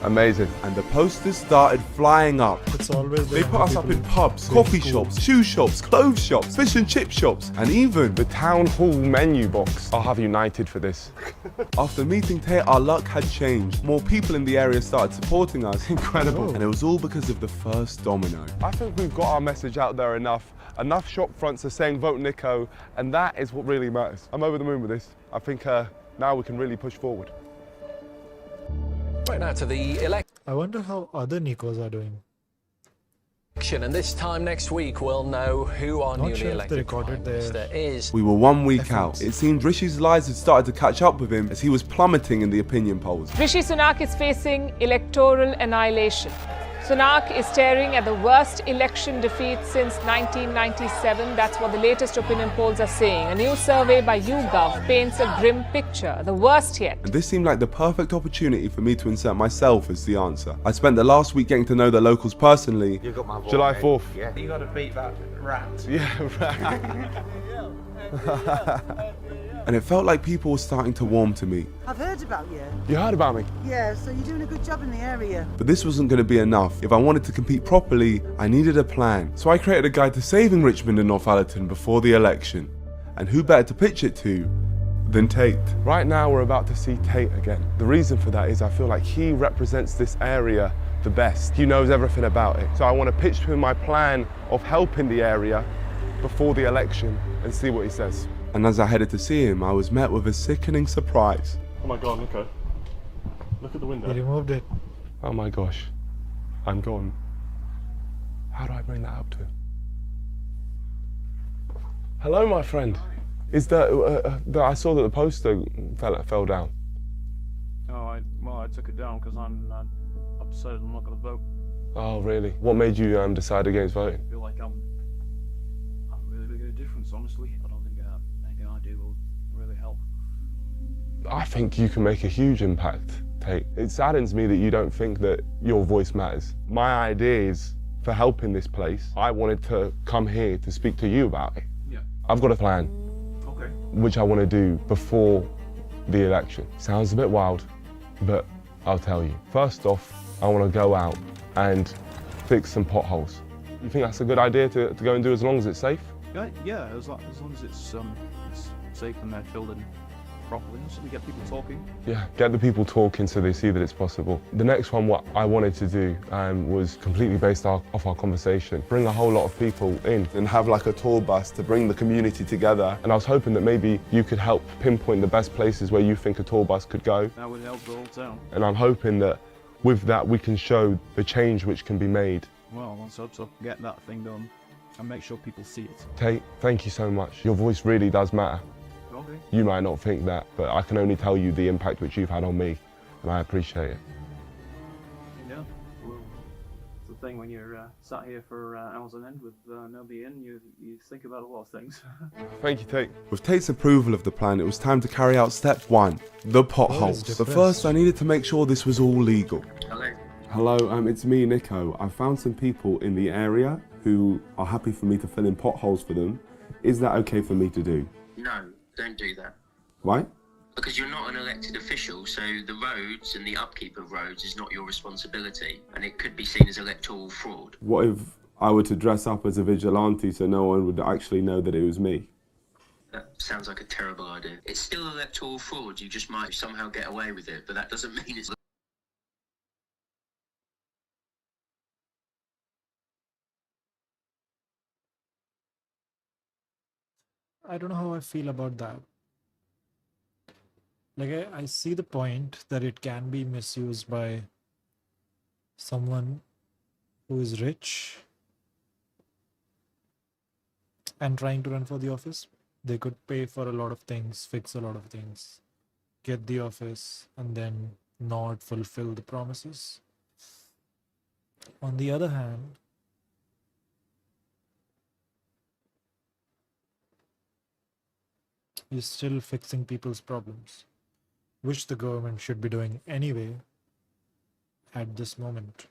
Amazing. And the posters started flying up. It's always They put us up in pubs, coffee shops, shoe shops, clothes shops, fish and chip shops, and even the town hall menu box. I'll have United for this. After meeting Tate, our luck had changed. More people in the area started supporting us. Incredible. And it was all because of the first domino. I think we've got our message out there enough. Enough shop fronts are saying Vote Niko, and that is what really matters. I'm over the moon with this. I think now we can really push forward. Right now to the election, I wonder how other Nikos are doing. and this time next week we'll know who our Not newly sure if they elected recorded Prime Minister is. We were 1 week out. It seemed Rishi's lies had started to catch up with him as he was plummeting in the opinion polls. Rishi Sunak is facing electoral annihilation. Sunak is staring at the worst election defeat since 1997. That's what the latest opinion polls are saying. A new survey by YouGov paints a grim picture, the worst yet. And this seemed like the perfect opportunity for me to insert myself as the answer. I spent the last week getting to know the locals personally. You got my vote, July mate. 4th. Yeah. You got to beat that rat. Yeah, right. and it felt like people were starting to warm to me. I've heard about you. You heard about me? Yeah, so you're doing a good job in the area. But this wasn't going to be enough. If I wanted to compete properly, I needed a plan. So I created a guide to saving Richmond and Northallerton before the election. And who better to pitch it to than Tate? Right now we're about to see Tate again. The reason for that is I feel like he represents this area the best. He knows everything about it. So I want to pitch to him my plan of helping the area before the election and see what he says. And as I headed to see him, I was met with a sickening surprise. Oh my god, Niko. Look at the window. He removed it. Oh my gosh, I'm gone. How do I bring that up to him? Hello, my friend. Is that I saw that the poster fell down? Oh, I took it down because I'm upset I'm not going to vote. Oh, really? What made you decide against voting? I feel like I'm really making a difference, honestly. I don't think anything I do will really help. I think you can make a huge impact, Tate. It saddens me that you don't think that your voice matters. My ideas for helping this place, I wanted to come here to speak to you about it. Yeah. I've got a plan. Okay. Which I want to do before the election. Sounds a bit wild, but I'll tell you. First off, I want to go out and fix some potholes. You think that's a good idea to go and do as long as it's safe? Yeah, as long as it's safe and they're filled in properly, so we get people talking. Yeah, get the people talking so they see that it's possible. The next one, what I wanted to do was completely based off our conversation. Bring a whole lot of people in and have like a tour bus to bring the community together. And I was hoping that maybe you could help pinpoint the best places where you think a tour bus could go. That would help the whole town. And I'm hoping that with that we can show the change which can be made. Well, let's hope so. Get that thing done and make sure people see it. Tate, thank you so much. Your voice really does matter. Okay. You might not think that, but I can only tell you the impact which you've had on me, and I appreciate it. Yeah, well, it's the thing when you're sat here for hours on end with nobody in, you think about a lot of things. Thank you, Tate. With Tate's approval of the plan, it was time to carry out step one, the potholes. But first, I needed to make sure this was all legal. Hello. Hello, it's me, Niko. I found some people in the area who are happy for me to fill in potholes for them. Is that okay for me to do? No, don't do that. Why? Because you're not an elected official, so the roads and the upkeep of roads is not your responsibility, and it could be seen as electoral fraud. What if I were to dress up as a vigilante so no one would actually know that it was me? That sounds like a terrible idea. It's still electoral fraud, you just might somehow get away with it, but that doesn't mean it's... I don't know how I feel about that. Like, I see the point that it can be misused by someone who is rich and trying to run for the office. They could pay for a lot of things, fix a lot of things, get the office, and then not fulfill the promises. On the other hand, you're still fixing people's problems, which the government should be doing anyway at this moment.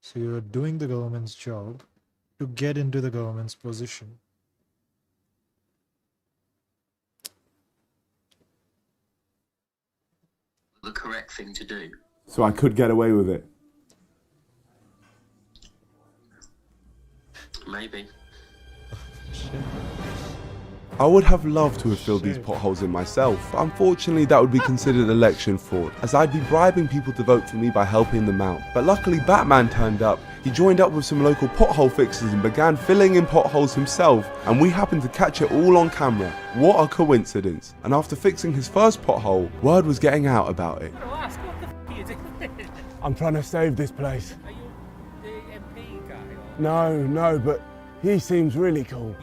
So you're doing the government's job to get into the government's position. The correct thing to do. So I could get away with it? Maybe. I would have loved to have filled these potholes in myself, but unfortunately that would be considered election fraud, as I'd be bribing people to vote for me by helping them out. But luckily Batman turned up. He joined up with some local pothole fixers and began filling in potholes himself, and we happened to catch it all on camera. What a coincidence. And after fixing his first pothole, word was getting out about it. I'm trying to save this place. Are you the MP guy? No, but he seems really cool.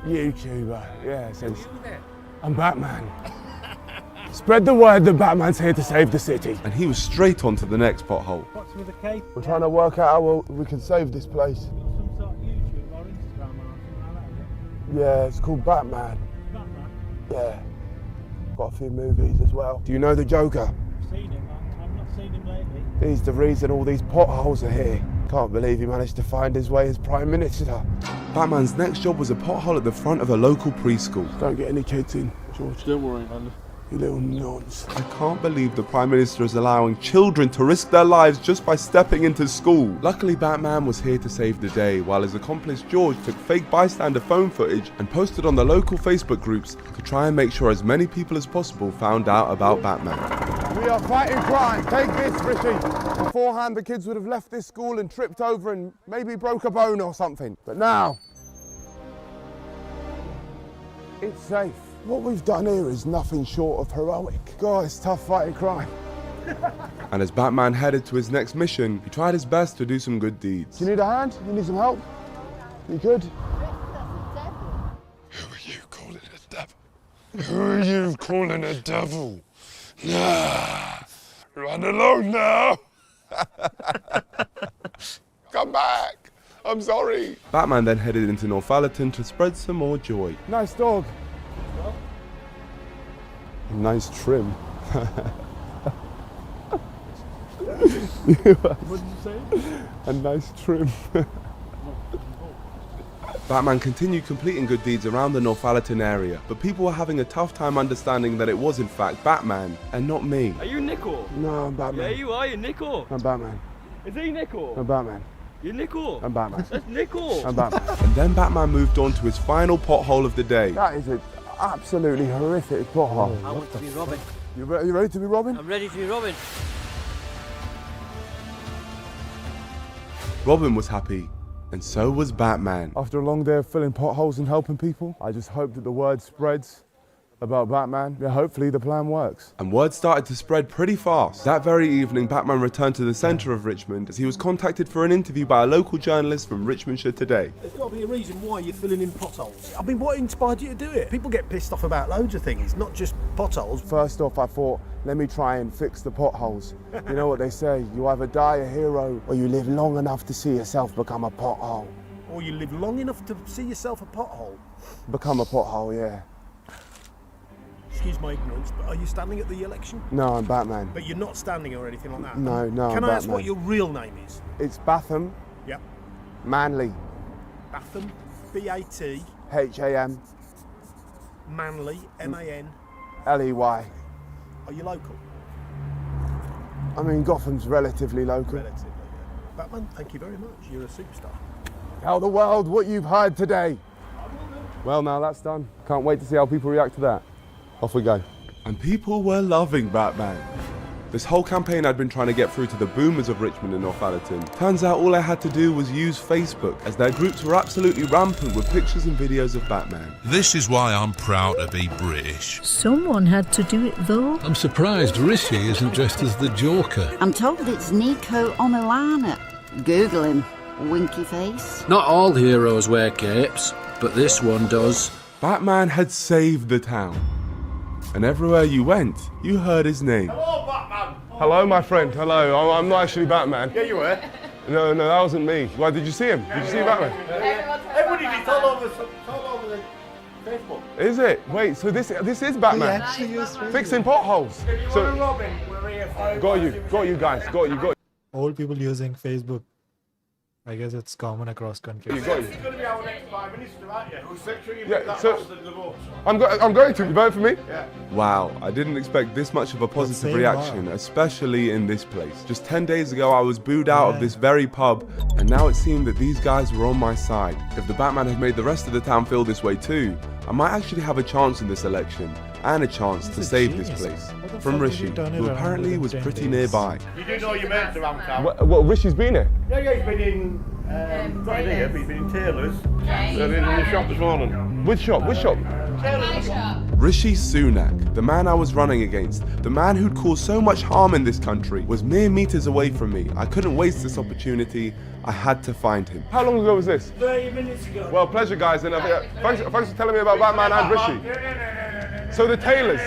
YouTuber? Yeah, since Who then? I'm Batman. Spread the word that Batman's here to save the city. And he was straight on to the next pothole. What's with the cape? We're trying to work out how we can save this place. Some sort of YouTube or Instagram or something like that, Yeah, it's called Batman. Batman? Yeah. Got a few movies as well. Do you know the Joker? I've seen him, I've not seen him lately. He's the reason all these potholes are here. Can't believe he managed to find his way as Prime Minister. Batman's next job was a pothole at the front of a local preschool. Don't get any kids in, George. Don't worry, man. You little nonce. I can't believe the Prime Minister is allowing children to risk their lives just by stepping into school. Luckily, Batman was here to save the day, while his accomplice George took fake bystander phone footage and posted on the local Facebook groups to try and make sure as many people as possible found out about Batman. We are fighting crime. Take this, Rishi. Beforehand, the kids would have left this school and tripped over and maybe broke a bone or something. But now, it's safe. What we've done here is nothing short of heroic. God, it's tough fighting crime. And as Batman headed to his next mission, he tried his best to do some good deeds. Do you need a hand? You need some help? You good? Who are you calling a devil? Who are you calling a devil? Nah, run along now. Come back. I'm sorry. Batman then headed into Northallerton to spread some more joy. Nice dog. Nice trim. What did you say? A nice trim. Batman continued completing good deeds around the Northallerton area, but people were having a tough time understanding that it was in fact Batman and not me. Are you Niko? No, I'm Batman. Yeah, you are. You're Niko. I'm Batman. Is he Niko? I'm Batman. You're Niko. I'm Batman. That's Niko. I'm Batman. And then Batman moved on to his final pothole of the day. That is an absolutely horrific pothole. I want to be Robin. You ready to be Robin? I'm ready to be Robin. Robin was happy, and so was Batman. After a long day of filling potholes and helping people, I just hope that the word spreads about Batman. Yeah, hopefully the plan works. And word started to spread pretty fast. That very evening, Batman returned to the centre of Richmond as he was contacted for an interview by a local journalist from Richmondshire Today. There's got to be a reason why you're filling in potholes. I mean, what inspired you to do it? People get pissed off about loads of things, not just potholes. First off, I thought, let me try and fix the potholes. You know what they say, you either die a hero or you live long enough to see yourself become a pothole. Or you live long enough to see yourself a pothole. Become a pothole, yeah. Excuse my ignorance, but are you standing at the election? No, I'm Batman. But you're not standing or anything like that? No, Can I'm I ask Batman. what your real name is? It's Batham. Yep. Manley. Batham, B-A-T. H-A-M. Manley, M-A-N. L-E-Y. Are you local? I mean, Gotham's relatively local. Relatively, yeah. Batman, thank you very much. You're a superstar. Tell the world what you've heard today. Well, now that's done. Can't wait to see how people react to that. Off we go. And people were loving Batman. This whole campaign I'd been trying to get through to the boomers of Richmond and Northallerton. Turns out all I had to do was use Facebook, as their groups were absolutely rampant with pictures and videos of Batman. This is why I'm proud to be British. Someone had to do it though. I'm surprised Rishi isn't dressed as the Joker. I'm told it's Niko Omilana. Google him. Winky face. Not all heroes wear capes, but this one does. Batman had saved the town. And everywhere you went, you heard his name. Hello, Batman. Hello, my friend. Hello. I'm not actually Batman. Yeah, you were. No, that wasn't me. Why, did you see him? Did you see Batman? Everybody did. It's all over the Facebook. Is it? Wait, so this is Batman? Fixing potholes. So, Robin, we're here for got you guys. Got you. Old people using Facebook. I guess it's common across countries. Got you. It's going to be our next Prime Minister, aren't you? We'll make sure you Yeah, put that so- bastard in the vote. I'm going to. You vote for me? Yeah. Wow, I didn't expect this much of a positive saying reaction, especially in this place. Just 10 days ago, I was booed out of this very pub, and now it seemed that these guys were on my side. If the Batman had made the rest of the town feel this way too, I might actually have a chance in this election, and a chance to save this place. From Rishi, who apparently was pretty nearby. You do know your mates around town? What, Rishi's been here? Yeah, he's been in. Not in here, but he's been in Taylor's. They've been in the shop this morning. Which shop? Rishi Sunak, the man I was running against, the man who'd caused so much harm in this country, was mere meters away from me. I couldn't waste this opportunity. I had to find him. How long ago was this? 30 minutes ago. Well, pleasure, guys. And thanks for telling me about Batman and Rishi. So the Taylors.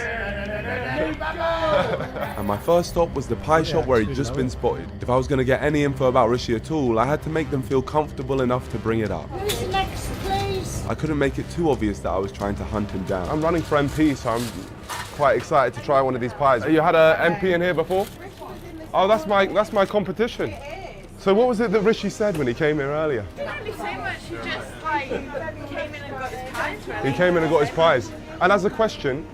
And my first stop was the pie shop where he'd just been spotted. If I was going to get any info about Rishi at all, I had to make them feel comfortable enough to bring it up. Where's the next place? I couldn't make it too obvious that I was trying to hunt him down. I'm running for MP, so I'm quite excited to try one of these pies. You had a MP in here before? Oh, that's my competition. So what was it that Rishi said when he came here earlier? Not really so much, he just like came in and got his prize. He came in and got his prize. And as a question,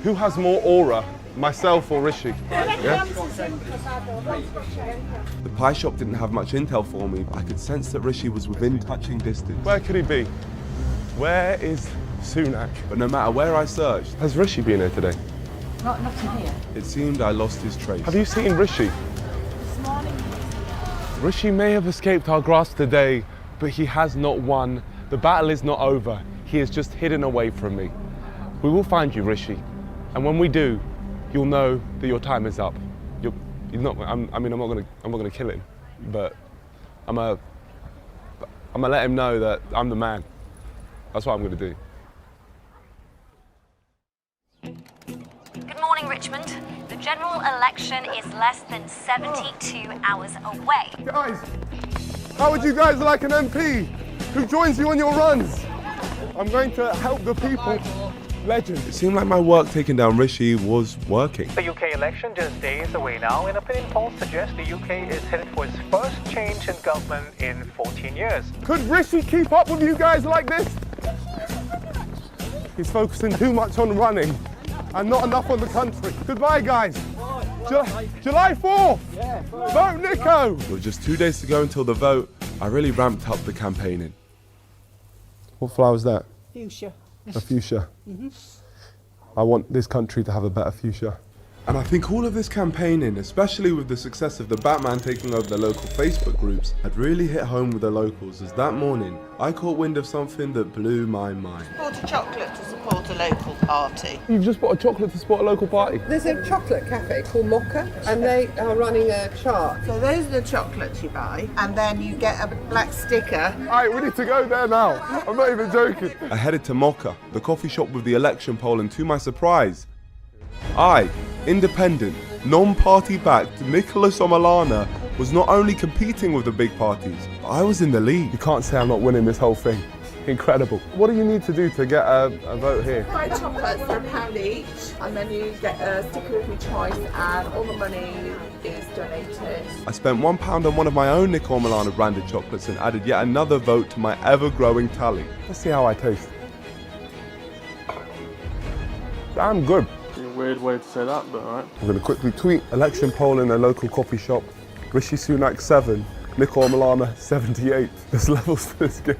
who has more aura, myself or Rishi? Yeah? The pie shop didn't have much intel for me, but I could sense that Rishi was within touching distance. Where could he be? Where is Sunak? But no matter where I searched, has Rishi been here today? Not in here. It seemed I lost his trace. Have you seen Rishi? This morning. Rishi may have escaped our grasp today, but he has not won. The battle is not over. He is just hidden away from me. We will find you, Rishi, and when we do, you'll know that your time is up. You're not. I'm not gonna kill him, but I'm gonna let him know that I'm the man. That's what I'm gonna do. Good morning, Richmond. The general election is less than 72 hours away. Guys, how would you guys like an MP who joins you on your runs? I'm going to help the people. Legend. It seemed like my work taking down Rishi was working. The UK election just days away now, and opinion polls suggest the UK is headed for its first change in government in 14 years. Could Rishi keep up with you guys like this? He's focusing too much on running and not enough on the country. Goodbye, guys. July 4th! Yeah, vote Niko! With just 2 days to go until the vote, I really ramped up the campaigning. What flower is that? Fuchsia. A fuchsia. I want this country to have a better future. And I think all of this campaigning, especially with the success of the Batman taking over the local Facebook groups, had really hit home with the locals, as that morning I caught wind of something that blew my mind. Bought a chocolate to support a local party. You've just bought a chocolate to support a local party? There's a chocolate cafe called Mocha, and they are running a chart. So those are the chocolates you buy, and then you get a black sticker. Alright, we need to go there now. I'm not even joking. I headed to Mocha, the coffee shop with the election poll, and to my surprise, independent, non-party backed Niko Omilana was not only competing with the big parties, but I was in the lead. You can't say I'm not winning this whole thing. Incredible. What do you need to do to get a vote here? Buy chocolates for £1 each, and then you get a sticker of your choice, and all the money is donated. I spent £1 on one of my own Niko Omilana branded chocolates and added yet another vote to my ever-growing tally. Let's see how I taste. Damn good. Weird way to say that, but alright. I'm going to quickly tweet election poll in a local coffee shop. Rishi Sunak 7, Niko Omilana 78. There's levels to this game.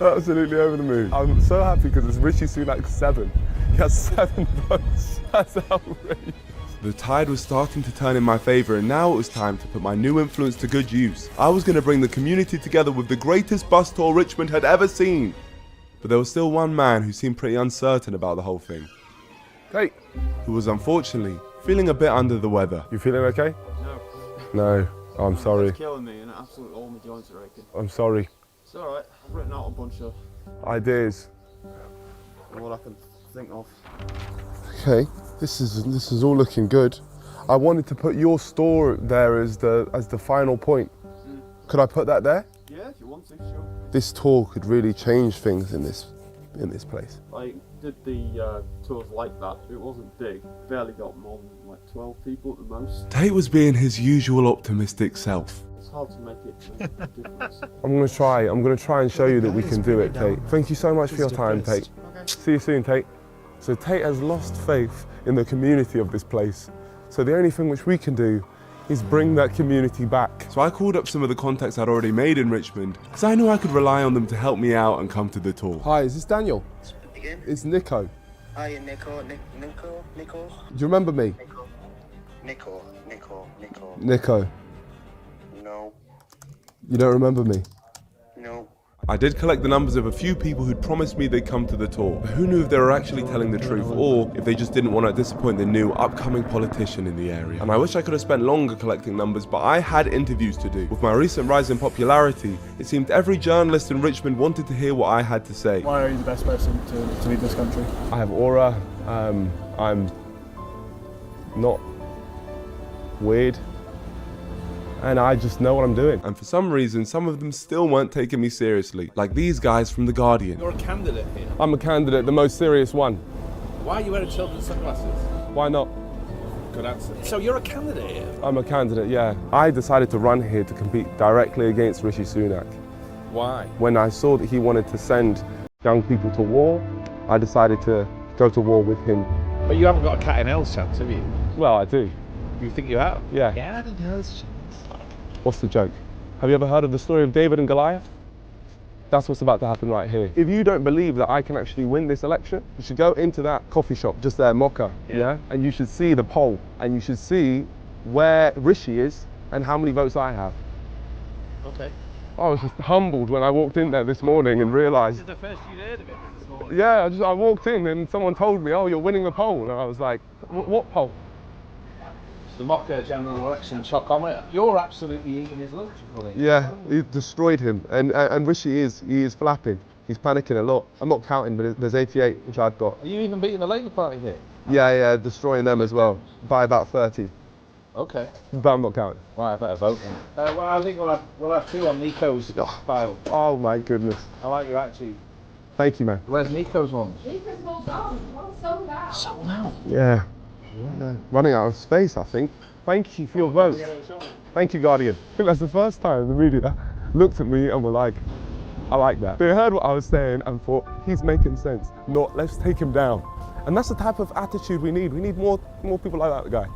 Absolutely over the moon. I'm so happy because it's Rishi Sunak 7. He has 7 votes. That's outrageous. The tide was starting to turn in my favour, and now it was time to put my new influence to good use. I was going to bring the community together with the greatest bus tour Richmond had ever seen. But there was still one man who seemed pretty uncertain about the whole thing. Tate, who was unfortunately feeling a bit under the weather. You feeling okay? No. No, oh, I'm sorry. It's killing me, and absolutely all my joints are aching. I'm sorry. It's alright. I've written out a bunch of Ideas. what I can think of. Okay, this is all looking good. I wanted to put your store there as the final point. Could I put that there? Yeah, if you want to, sure. This tour could really change things in this place. I did the tours like that. It wasn't big. Barely got more than like 12 people at the most. Tate was being his usual optimistic self. It's hard to make it a difference. I'm gonna try and show you that we can do it, Tate. Thank you so much for your time, Tate. Okay. See you soon, Tate. So Tate has lost faith in the community of this place. So the only thing which we can do is bring that community back. So I called up some of the contacts I'd already made in Richmond, because I knew I could rely on them to help me out and come to the tour. Hi, is this Daniel? Again? It's Niko. Hi, Niko. Do you remember me? Niko. Niko. No. You don't remember me? No. I did collect the numbers of a few people who'd promised me they'd come to the tour, but who knew if they were actually telling the truth or if they just didn't want to disappoint the new upcoming politician in the area. And I wish I could have spent longer collecting numbers, but I had interviews to do. With my recent rise in popularity, it seemed every journalist in Richmond wanted to hear what I had to say. Why are you the best person to lead this country? I have aura, I'm not weird, and I just know what I'm doing. And for some reason, some of them still weren't taking me seriously, like these guys from The Guardian. You're a candidate here. I'm a candidate, the most serious one. Why are you wearing children's sunglasses? Why not? good answer. So you're a candidate here? I'm a candidate, yeah. I decided to run here to compete directly against Rishi Sunak. Why? When I saw that he wanted to send young people to war, I decided to go to war with him. But you haven't got a cat in hell's chance, have you? Well, I do. You think you have? Yeah. Yeah, in hell's chance. What's the joke? Have you ever heard of the story of David and Goliath? That's what's about to happen right here. If you don't believe that I can actually win this election, you should go into that coffee shop just there, Mocha, yeah? And you should see the poll, and you should see where Rishi is and how many votes I have. Okay. I was just humbled when I walked in there this morning and realised. This is the first you'd heard of it this morning. Yeah, I walked in and someone told me, oh, you're winning the poll. And I was like, what poll? The Mocha general election chocometer. You're absolutely eating his lunch, buddy. Yeah, he destroyed him. And Rishi is flapping. He's panicking a lot. I'm not counting, but there's 88, which I've got. Are you even beating the Labour Party here? Yeah, destroying them as well, by about 30. Okay. But I'm not counting. Right, I better vote then. Well, I think we'll have two on Niko's file. Oh my goodness. I like your attitude. Thank you, man. Where's Niko's one? Niko's all gone. Well, sold out. Sold out? Yeah. Running out of space, I think. Thank you for your vote. Thank you, Guardian. I think that's the first time the media looked at me and were like, I like that. They heard what I was saying and thought, he's making sense. Not, let's take him down. And that's the type of attitude we need. We need more people like that guy.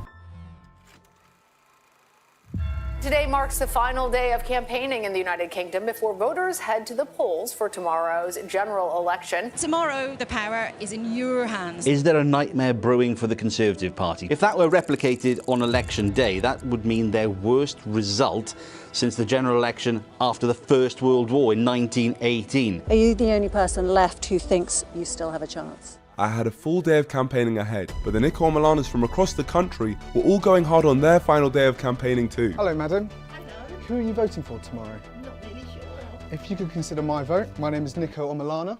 Today marks the final day of campaigning in the United Kingdom before voters head to the polls for tomorrow's general election. Tomorrow, the power is in your hands. Is there a nightmare brewing for the Conservative Party? If that were replicated on election day, that would mean their worst result since the general election after the First World War in 1918. Are you the only person left who thinks you still have a chance? I had a full day of campaigning ahead, but the Niko Omilanas from across the country were all going hard on their final day of campaigning too. Hello, madam. Hello. Who are you voting for tomorrow? I'm not really sure. If you could consider my vote, my name is Niko Omilana.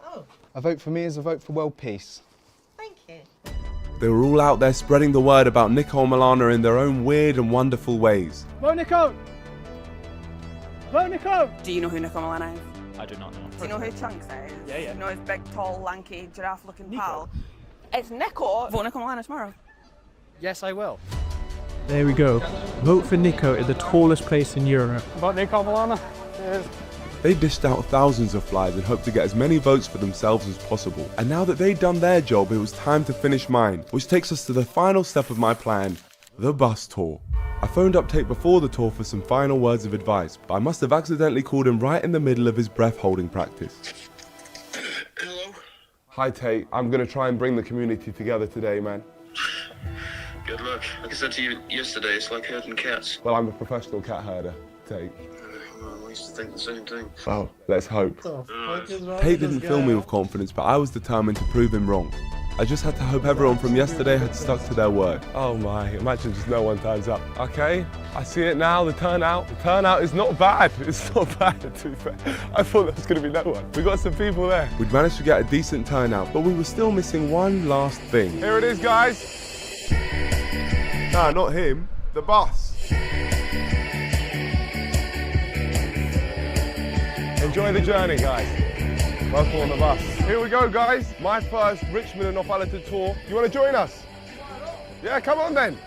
Oh. A vote for me is a vote for world peace. Thank you. They were all out there spreading the word about Niko Omilana in their own weird and wonderful ways. Vote Niko! Vote Niko! Do you know who Niko Omilana is? I do not know. Do you know who Chunks is? Yeah. You know his big, tall, lanky, giraffe-looking pal? It's Niko. Vote Niko Omilana tomorrow. Yes, I will. There we go. Vote for Niko at the tallest place in Europe. Vote Niko Omilana. They dished out thousands of flyers and hoped to get as many votes for themselves as possible. And now that they'd done their job, it was time to finish mine, which takes us to the final step of my plan, the bus tour. I phoned up Tate before the tour for some final words of advice, but I must have accidentally called him right in the middle of his breath holding practice. Hello? Hi Tate, I'm going to try and bring the community together today, man. Good luck. Like I said to you yesterday, it's like herding cats. Well, I'm a professional cat herder, Tate. I used to think the same thing. Oh, let's hope. Tate didn't fill me with confidence, but I was determined to prove him wrong. I just had to hope everyone from yesterday had stuck to their word. Oh my, imagine just no one turns up. Okay, I see it now, the turnout is not bad. It's not bad, to be fair. I thought there was going to be no one. We got some people there. We'd managed to get a decent turnout, but we were still missing one last thing. Here it is, guys. No, not him, the bus. Enjoy the journey, guys. Welcome on the bus. Here we go, guys. My first Richmond and Northallerton tour. You want to join us? Yeah, come on then.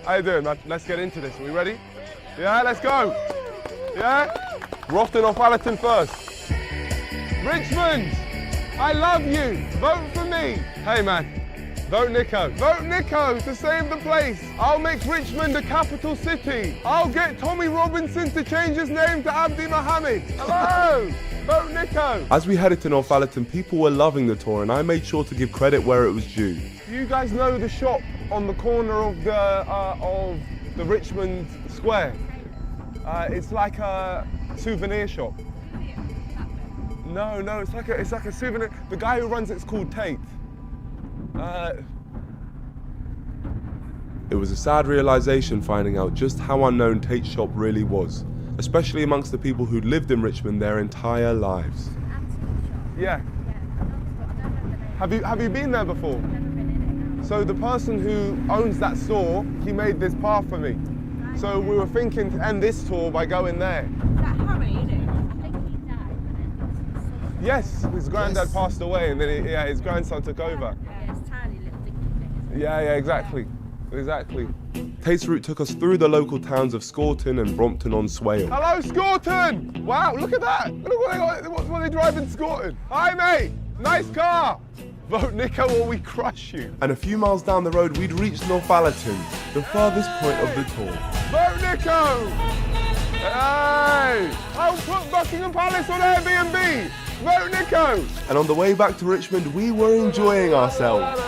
How you doing, man? Let's get into this. Are we ready? Yeah, let's go. Yeah? We're off to Northallerton first. Richmond, I love you. Vote for me. Hey, man. Vote Niko. Vote Niko to save the place. I'll make Richmond a capital city. I'll get Tommy Robinson to change his name to Abdi Mohammed. Hello. Vote Niko. As we headed to Northallerton, people were loving the tour, and I made sure to give credit where it was due. You guys know the shop on the corner of the Richmond Square? It's like a souvenir shop. No, it's like a souvenir. The guy who runs it's called Tate. It was a sad realization finding out just how unknown Tate's shop really was, especially amongst the people who'd lived in Richmond their entire lives. Yeah. Have you been there before? So the person who owns that store, he made this path for me. So we were thinking to end this tour by going there. Is that Harry, is it? I think he died. Yes, his granddad passed away and then his grandson took over. Yeah, it's tiny little thing. Yeah, exactly. Tate's route took us through the local towns of Scorton and Brompton-on-Swale. Hello, Scorton! Wow, look at that! Look what they got, what they drive in Scorton. Hi, mate! Nice car! Vote Niko or we crush you. And a few miles down the road, we'd reached Northallerton, the furthest point of the tour. Vote Niko! Hey! I'll put Buckingham Palace on Airbnb! Vote Niko! And on the way back to Richmond, we were enjoying ourselves.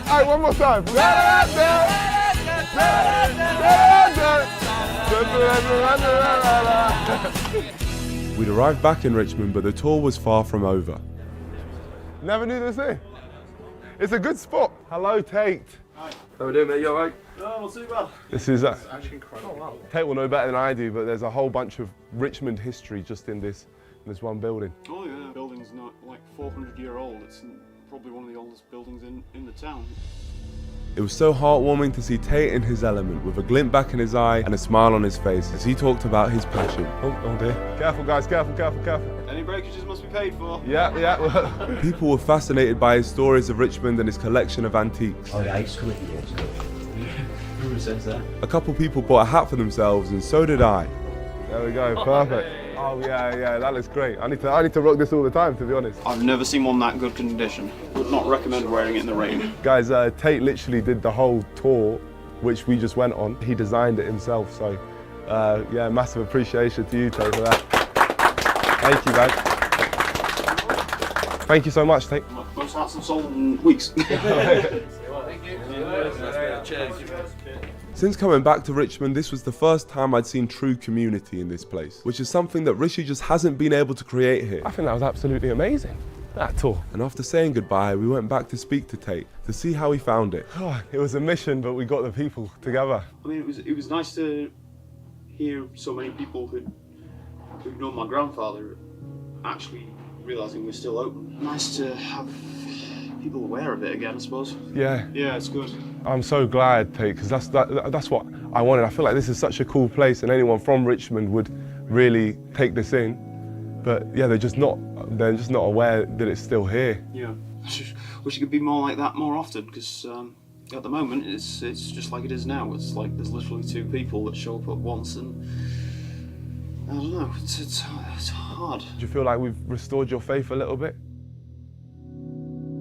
Hey, one more time. We'd arrived back in Richmond, but the tour was far from over. Never knew this here. It's a good spot. Hello, Tate. Hi. How we doing, mate? You all right? No, not too bad. This is actually incredible. Oh, wow. Tate will know better than I do, but there's a whole bunch of Richmond history just in this one building. Oh yeah, the building's not like 400-year-old. It's probably one of the oldest buildings in the town. It was so heartwarming to see Tate in his element, with a glint back in his eye and a smile on his face as he talked about his passion. Oh dear. Careful, guys, careful. Any breakages must be paid for. Yeah. People were fascinated by his stories of Richmond and his collection of antiques. Oh, yeah, it's good. Who says that? A couple people bought a hat for themselves, and so did I. There we go, perfect. Oh yeah, that looks great. I need to rock this all the time, to be honest. I've never seen one that good condition. Would not recommend wearing it in the rain. Guys, Tate literally did the whole tour, which we just went on. He designed it himself, so yeah, massive appreciation to you, Tate, for that. Thank you, man. Thank you so much, Tate. Most hats I've sold in weeks. Since coming back to Richmond, this was the first time I'd seen true community in this place, which is something that Rishi just hasn't been able to create here. I think that was absolutely amazing, that tour. And after saying goodbye, we went back to speak to Tate to see how he found it. Oh, it was a mission, but we got the people together. I mean, it was nice to hear so many people who'd known my grandfather actually realising we're still open. Nice to have people aware of it again, I suppose. Yeah. Yeah, it's good. I'm so glad, Tate, because that's what I wanted. I feel like this is such a cool place, and anyone from Richmond would really take this in. But yeah, they're just not aware that it's still here. Yeah. Wish it could be more like that more often, because at the moment it's just like it is now. It's like there's literally 2 people that show up at once, and I don't know. It's hard. Do you feel like we've restored your faith a little bit?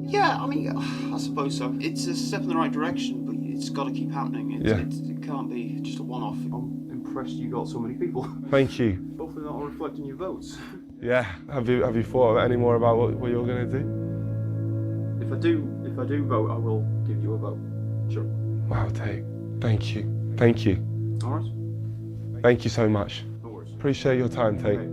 Yeah, I mean, I suppose so. It's a step in the right direction, but it's got to keep happening. It can't be just a one-off. I'm impressed you got so many people. Thank you. Hopefully that'll reflect in your votes. Yeah. Have you thought any more about what you're going to do? If I do vote, I will give you a vote. Sure. Wow, Tate. Thank you. Thank you. All right. Thank you so much. No worries. Appreciate your time, Tate.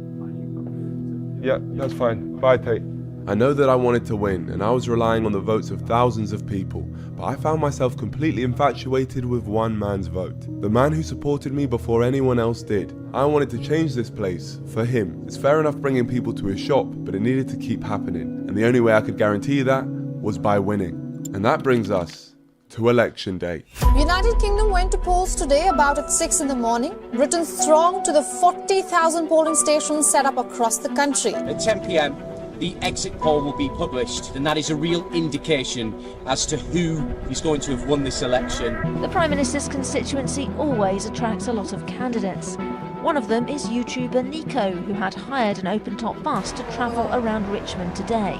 Yeah, that's fine. Bye, Tate. I know that I wanted to win, and I was relying on the votes of thousands of people, but I found myself completely infatuated with one man's vote. The man who supported me before anyone else did. I wanted to change this place, for him. It's fair enough bringing people to his shop, but it needed to keep happening, and the only way I could guarantee that was by winning. And that brings us to Election Day. United Kingdom went to polls today about at 6 in the morning. Britons thronged to the 40,000 polling stations set up across the country. At 10 p.m, the exit poll will be published, and that is a real indication as to who is going to have won this election. The Prime Minister's constituency always attracts a lot of candidates. One of them is YouTuber Niko, who had hired an open-top bus to travel around Richmond today.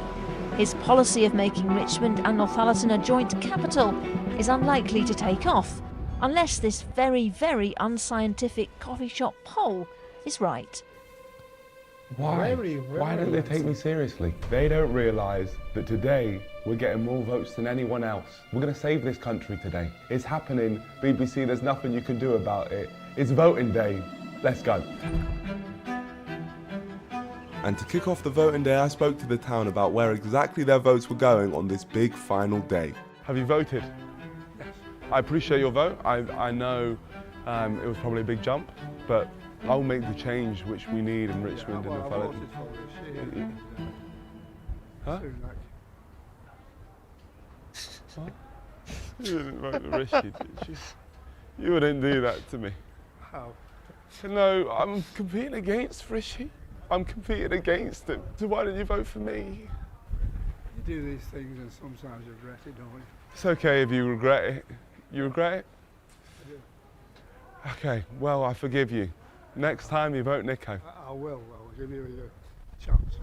His policy of making Richmond and Northallerton a joint capital is unlikely to take off, unless this very, very unscientific coffee shop poll is right. Why? Why don't they take me seriously? They don't realise that today we're getting more votes than anyone else. We're going to save this country today. It's happening. BBC, there's nothing you can do about it. It's voting day. Let's go. And to kick off the voting day, I spoke to the town about where exactly their votes were going on this big final day. Have you voted? Yes. I appreciate your vote. I know it was probably a big jump, but I'll make the change which we need in Richmond and Northallerton. Huh? What? You didn't vote for Rishi, did you? You wouldn't do that to me. How? No, I'm competing against Rishi. I'm competing against him. So why didn't you vote for me? You do these things and sometimes you regret it, don't you? It's okay if you regret it. You regret it? Okay, well, I forgive you. Next time you vote Niko. I will. I'll give you a chance.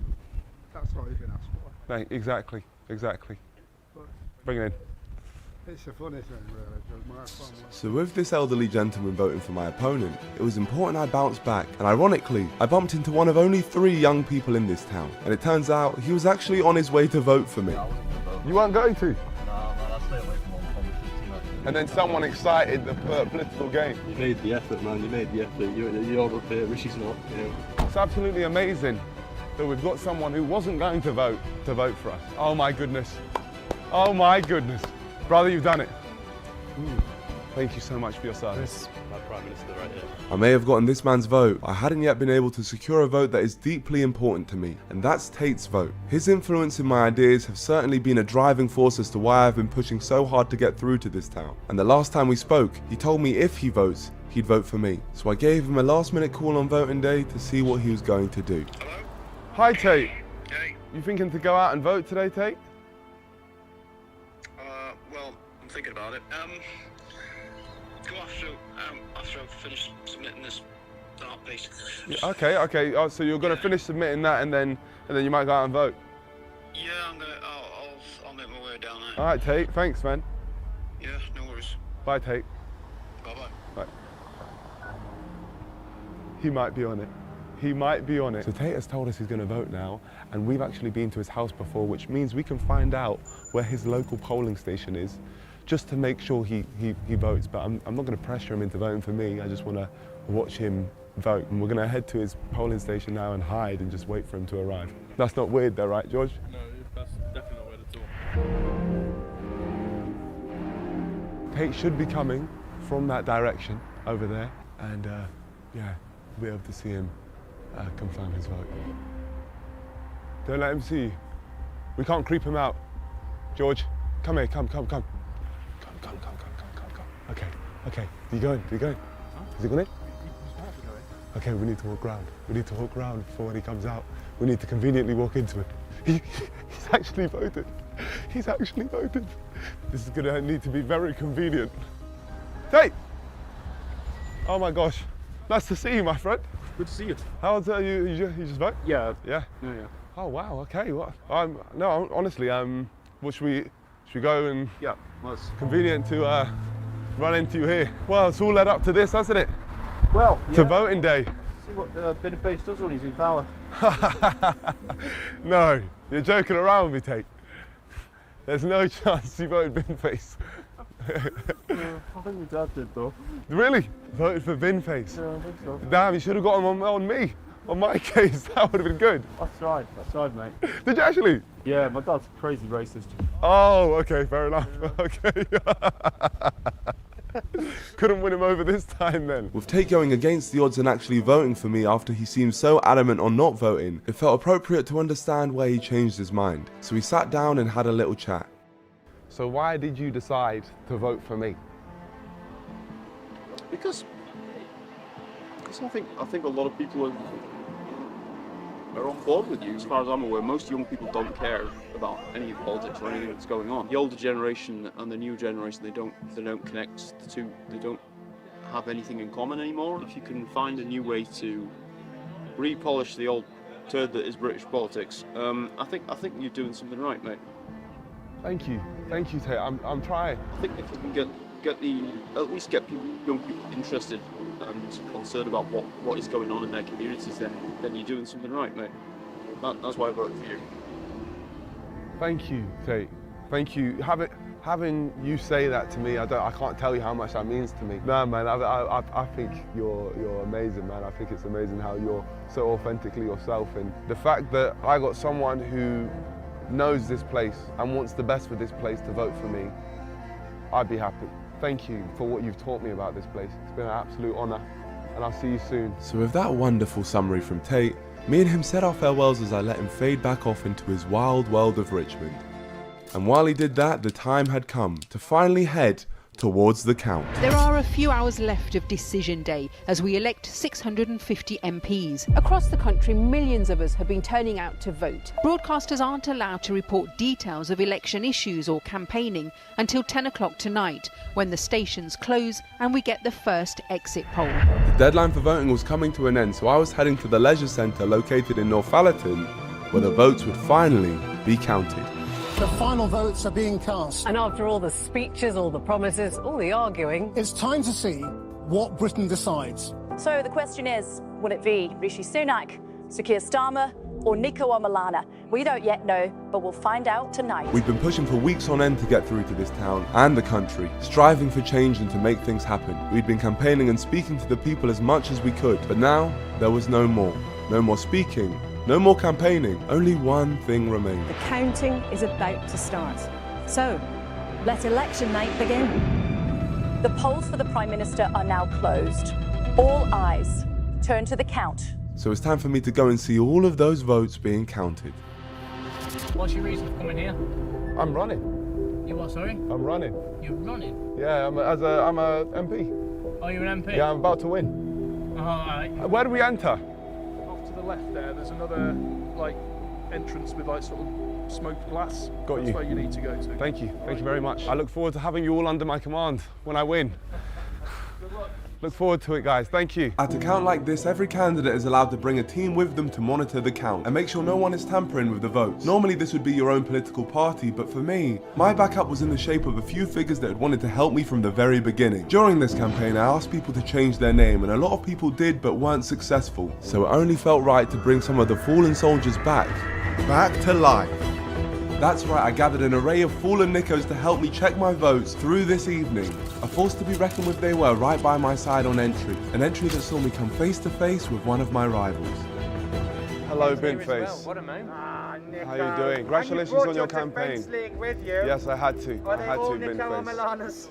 That's all you can ask for. No, exactly. Bring it in. It's a funny thing, really, because my family... So with this elderly gentleman voting for my opponent, it was important I bounced back, and ironically, I bumped into one of only 3 young people in this town, and it turns out he was actually on his way to vote for me. You weren't going to? No, I'll stay away from all the politics. And then someone excited the political game. You made the effort, man, you made the effort. You're up here, Rishi's not, you know. It's absolutely amazing that we've got someone who wasn't going to vote for us. Oh my goodness. Oh my goodness. Brother, you've done it. Thank you so much for your service. My Prime Minister right here. I may have gotten this man's vote, I hadn't yet been able to secure a vote that is deeply important to me, and that's Tate's vote. His influence in my ideas have certainly been a driving force as to why I've been pushing so hard to get through to this town. And the last time we spoke, he told me if he votes, he'd vote for me. So I gave him a last-minute call on voting day to see what he was going to do. Hello? Hi, Tate. Hey. You thinking to go out and vote today, Tate? Well, I'm thinking about it. Go after I've finished submitting this art piece. Yeah, okay. Oh, so you're going to finish submitting that and then you might go out and vote? Yeah, I'll make my way down there. All right, Tate. Thanks, man. Yeah, no worries. Bye, Tate. Bye-bye. Bye. He might be on it. He might be on it. So Tate has told us he's going to vote now, and we've actually been to his house before, which means we can find out where his local polling station is, just to make sure he votes. But I'm not going to pressure him into voting for me. I just want to watch him vote. And we're going to head to his polling station now and hide and just wait for him to arrive. That's not weird though, right, George? No, that's definitely not weird at all. Tate should be coming from that direction over there, and yeah, we'll be able to see him confirm his vote. Don't let him see you. We can't creep him out. George, come here, come. Okay. Do you going? Huh? Is he going in? Okay, we need to walk round. We need to walk round before when he comes out. We need to conveniently walk into it. He's actually voted. He's actually voted. This is gonna need to be very convenient. Tate! Oh my gosh. Nice to see you, my friend. Good to see you. How's you just vote? Yeah. Yeah? Yeah. Oh wow, okay. Well, no, honestly, what should we go and... Yeah, well, it's convenient to run into you here. Well, it's all led up to this, hasn't it? well, yeah. To voting day. See what Biniface does when he's in power. No, you're joking around with me, Tate. There's no chance you voted Biniface. I think my dad did though. Really? Voted for Biniface? Yeah, I think so. Damn, you should have got him on me. On my case, that would have been good. I tried, mate. Did you actually? Yeah, my dad's crazy racist. Oh, okay, fair enough. Okay. Couldn't win him over this time then. With Tate going against the odds and actually voting for me after he seemed so adamant on not voting, it felt appropriate to understand where he changed his mind. So we sat down and had a little chat. So why did you decide to vote for me? Because I think a lot of people are on board with you. As far as I'm aware, most young people don't care about any politics or anything that's going on. The older generation and the new generation, they don't connect the two. They don't have anything in common anymore. If you can find a new way to repolish the old turd that is British politics, I think you're doing something right, mate. Thank you, Tate. I'm trying. I think if you can at least get young people interested and concerned about what is going on in their communities, then you're doing something right, mate. That's why I voted for you. Thank you, Tate. Thank you. Having you say that to me, I can't tell you how much that means to me. No, man, I think you're amazing, man. I think it's amazing how you're so authentically yourself, and the fact that I got someone who knows this place and wants the best for this place to vote for me, I'd be happy. Thank you for what you've taught me about this place. It's been an absolute honour, and I'll see you soon. So with that wonderful summary from Tate, me and him said our farewells as I let him fade back off into his wild world of Richmond. And while he did that, the time had come to finally head towards the count. There are a few hours left of decision day as we elect 650 MPs. Across the country, millions of us have been turning out to vote. Broadcasters aren't allowed to report details of election issues or campaigning until 10 o'clock tonight, when the stations close and we get the first exit poll. The deadline for voting was coming to an end, so I was heading to the leisure centre located in Northallerton, where the votes would finally be counted. The final votes are being cast. And after all the speeches, all the promises, all the arguing, it's time to see what Britain decides. So the question is, will it be Rishi Sunak, Sir Keir Starmer or Niko Omilana? We don't yet know, but we'll find out tonight. We've been pushing for weeks on end to get through to this town and the country, striving for change and to make things happen. We'd been campaigning and speaking to the people as much as we could, but now there was no more. No more speaking, no more campaigning, only one thing remained. the counting is about to start. So, let election night begin. The polls for the Prime Minister are now closed. All eyes turn to the count. So it's time for me to go and see all of those votes being counted. What's your reason for coming here? I'm running. You what, sorry? I'm running. You're running? Yeah, I'm a MP. Oh, you're an MP? Yeah, I'm about to win. Oh, all right. Where do we enter? Off to the left there's another like entrance with like sort of smoked glass. Got you. That's where you need to go to. Thank you. Thank you very much. I look forward to having you all under my command when I win. Good luck. Look forward to it, guys. Thank you. At a count like this, every candidate is allowed to bring a team with them to monitor the count and make sure no one is tampering with the votes. Normally this would be your own political party, but for me, my backup was in the shape of a few figures that had wanted to help me from the very beginning. During this campaign, I asked people to change their name, and a lot of people did but weren't successful. So it only felt right to bring some of the fallen soldiers back to life. That's right, I gathered an array of fallen Nikos to help me check my votes through this evening. A force to be reckoned with they were, right by my side on entry. An entry that saw me come face to face with one of my rivals. Hello, Bintface. Well. What a man. How are you doing? Congratulations on your campaign. With you. Yes, I had to. Are I they had all to, Niko Bintface. Omilana's?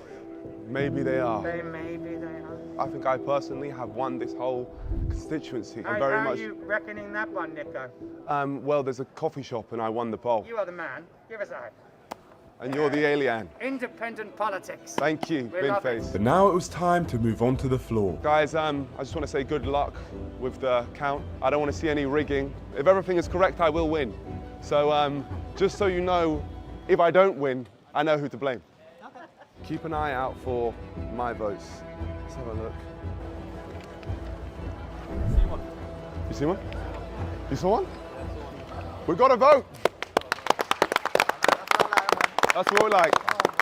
Maybe they are. Maybe they are. I think I personally have won this whole constituency. How are you reckoning that one, Niko? Well, there's a coffee shop and I won the poll. You are the man. Give us a hand. And you're the alien. Independent politics. Thank you, We love Bintface. But now it was time to move on to the floor. Guys, I just want to say good luck with the count. I don't want to see any rigging. If everything is correct, I will win. So just so you know, if I don't win, I know who to blame. Keep an eye out for my votes. Let's have a look. You see one? You saw one? We got a vote! That's what we like.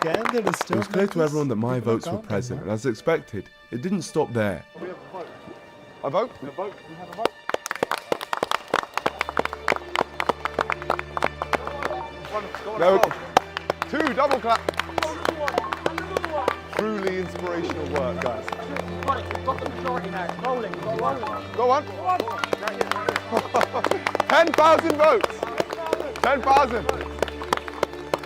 It was clear to everyone that my votes were present, and as expected, it didn't stop there. We have a vote. A vote? A vote. We have a vote. No. Two, double clap. Truly inspirational work, guys. Right, we've got the majority now. Rolling. Go on. 10,000 votes. 10,000.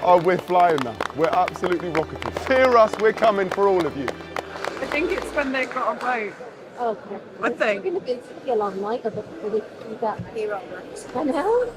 Oh, we're flying now. We're absolutely rocketing. Hear us, we're coming for all of you. I think it's when they've got a vote. okay. I think. We're going to be a long night of it before we get here on that. I know.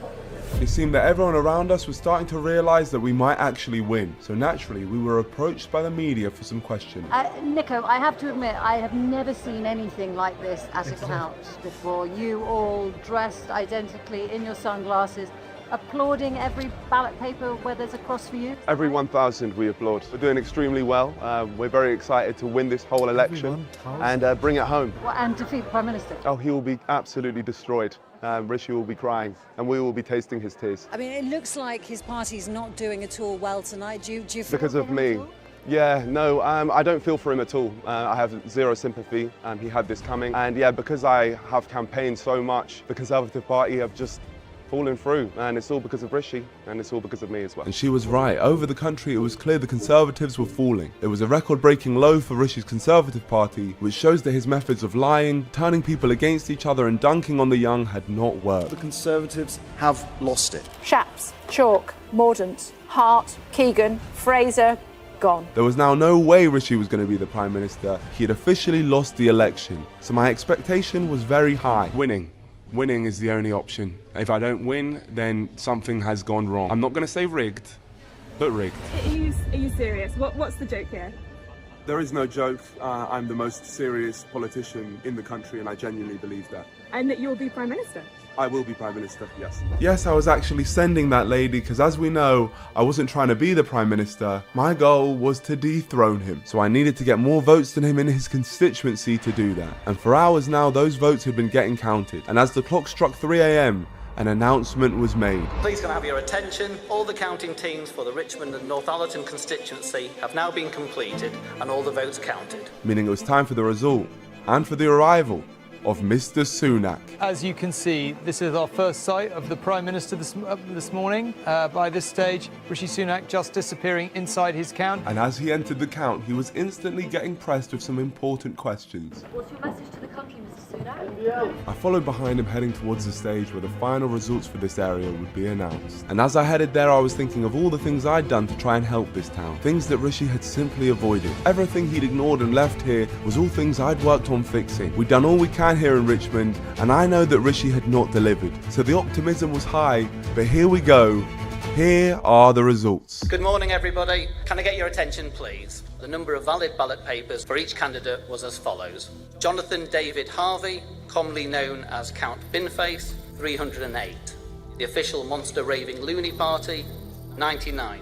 It seemed that everyone around us was starting to realise that we might actually win. So naturally, we were approached by the media for some questions. Niko, I have to admit, I have never seen anything like this at a count before. You all dressed identically in your sunglasses, applauding every ballot paper where there's a cross for you. Every 1,000 we applaud. We're doing extremely well. We're very excited to win this whole election and bring it home. And defeat the Prime Minister. Oh, he will be absolutely destroyed. Rishi will be crying and we will be tasting his tears. I mean, it looks like his party's not doing at all well tonight. Do you feel because of me? Yeah, no, I don't feel for him at all. I have zero sympathy. He had this coming. And yeah, because I have campaigned so much, the Conservative Party have just fallen through, and it's all because of Rishi, and it's all because of me as well. And she was right. Over the country, it was clear the Conservatives were falling. It was a record-breaking low for Rishi's Conservative Party, which shows that his methods of lying, turning people against each other and dunking on the young had not worked. The Conservatives have lost it. Shapps, Chalk, Mordaunt, Hart, Keegan, Fraser, gone. There was now no way Rishi was going to be the Prime Minister. He had officially lost the election. So my expectation was very high. Winning is the only option. If I don't win, then something has gone wrong. I'm not going to say rigged, but rigged. Are you serious? What's the joke here? There is no joke. I'm the most serious politician in the country, and I genuinely believe that. And that you'll be Prime Minister? I will be Prime Minister, yes. Yes, I was actually sending that lady because, as we know, I wasn't trying to be the Prime Minister. My goal was to dethrone him. So I needed to get more votes than him in his constituency to do that. And for hours now, those votes had been getting counted. And as the clock struck 3 a.m, an announcement was made. Please can I have your attention? All the counting teams for the Richmond and Northallerton constituency have now been completed and all the votes counted. Meaning it was time for the result and for the arrival of Mr. Sunak. As you can see, this is our first sight of the Prime Minister this morning. By this stage, Rishi Sunak just disappearing inside his count. And as he entered the count, he was instantly getting pressed with some important questions. What's your message to the country, Mr. Sunak? I followed behind him, heading towards the stage where the final results for this area would be announced. And as I headed there, I was thinking of all the things I'd done to try and help this town. Things that Rishi had simply avoided. Everything he'd ignored and left here was all things I'd worked on fixing. We'd done all we can here in Richmond, and I know that Rishi had not delivered. So the optimism was high, but here we go. Here are the results. Good morning, everybody. Can I get your attention, please? The number of valid ballot papers for each candidate was as follows. Jonathan David Harvey, commonly known as Count Binface, 308. The official Monster Raving Loony Party, 99.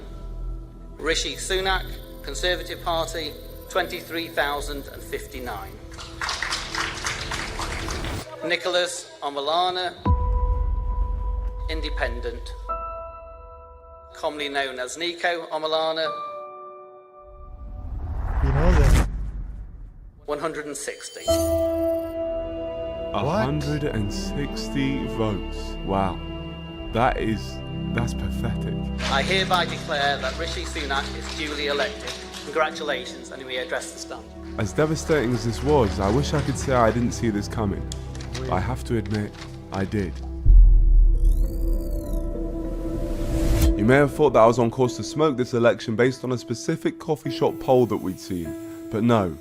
Rishi Sunak, Conservative Party, 23,059. Nicholas Omilana, Independent, commonly known as Niko Omilana, 160. 160 votes. Wow. That's pathetic. I hereby declare that Rishi Sunak is duly elected. Congratulations, and you may address the stand. As devastating as this was, I wish I could say I didn't see this coming. I have to admit, I did. You may have thought that I was on course to smoke this election based on a specific coffee shop poll that we'd seen, but no.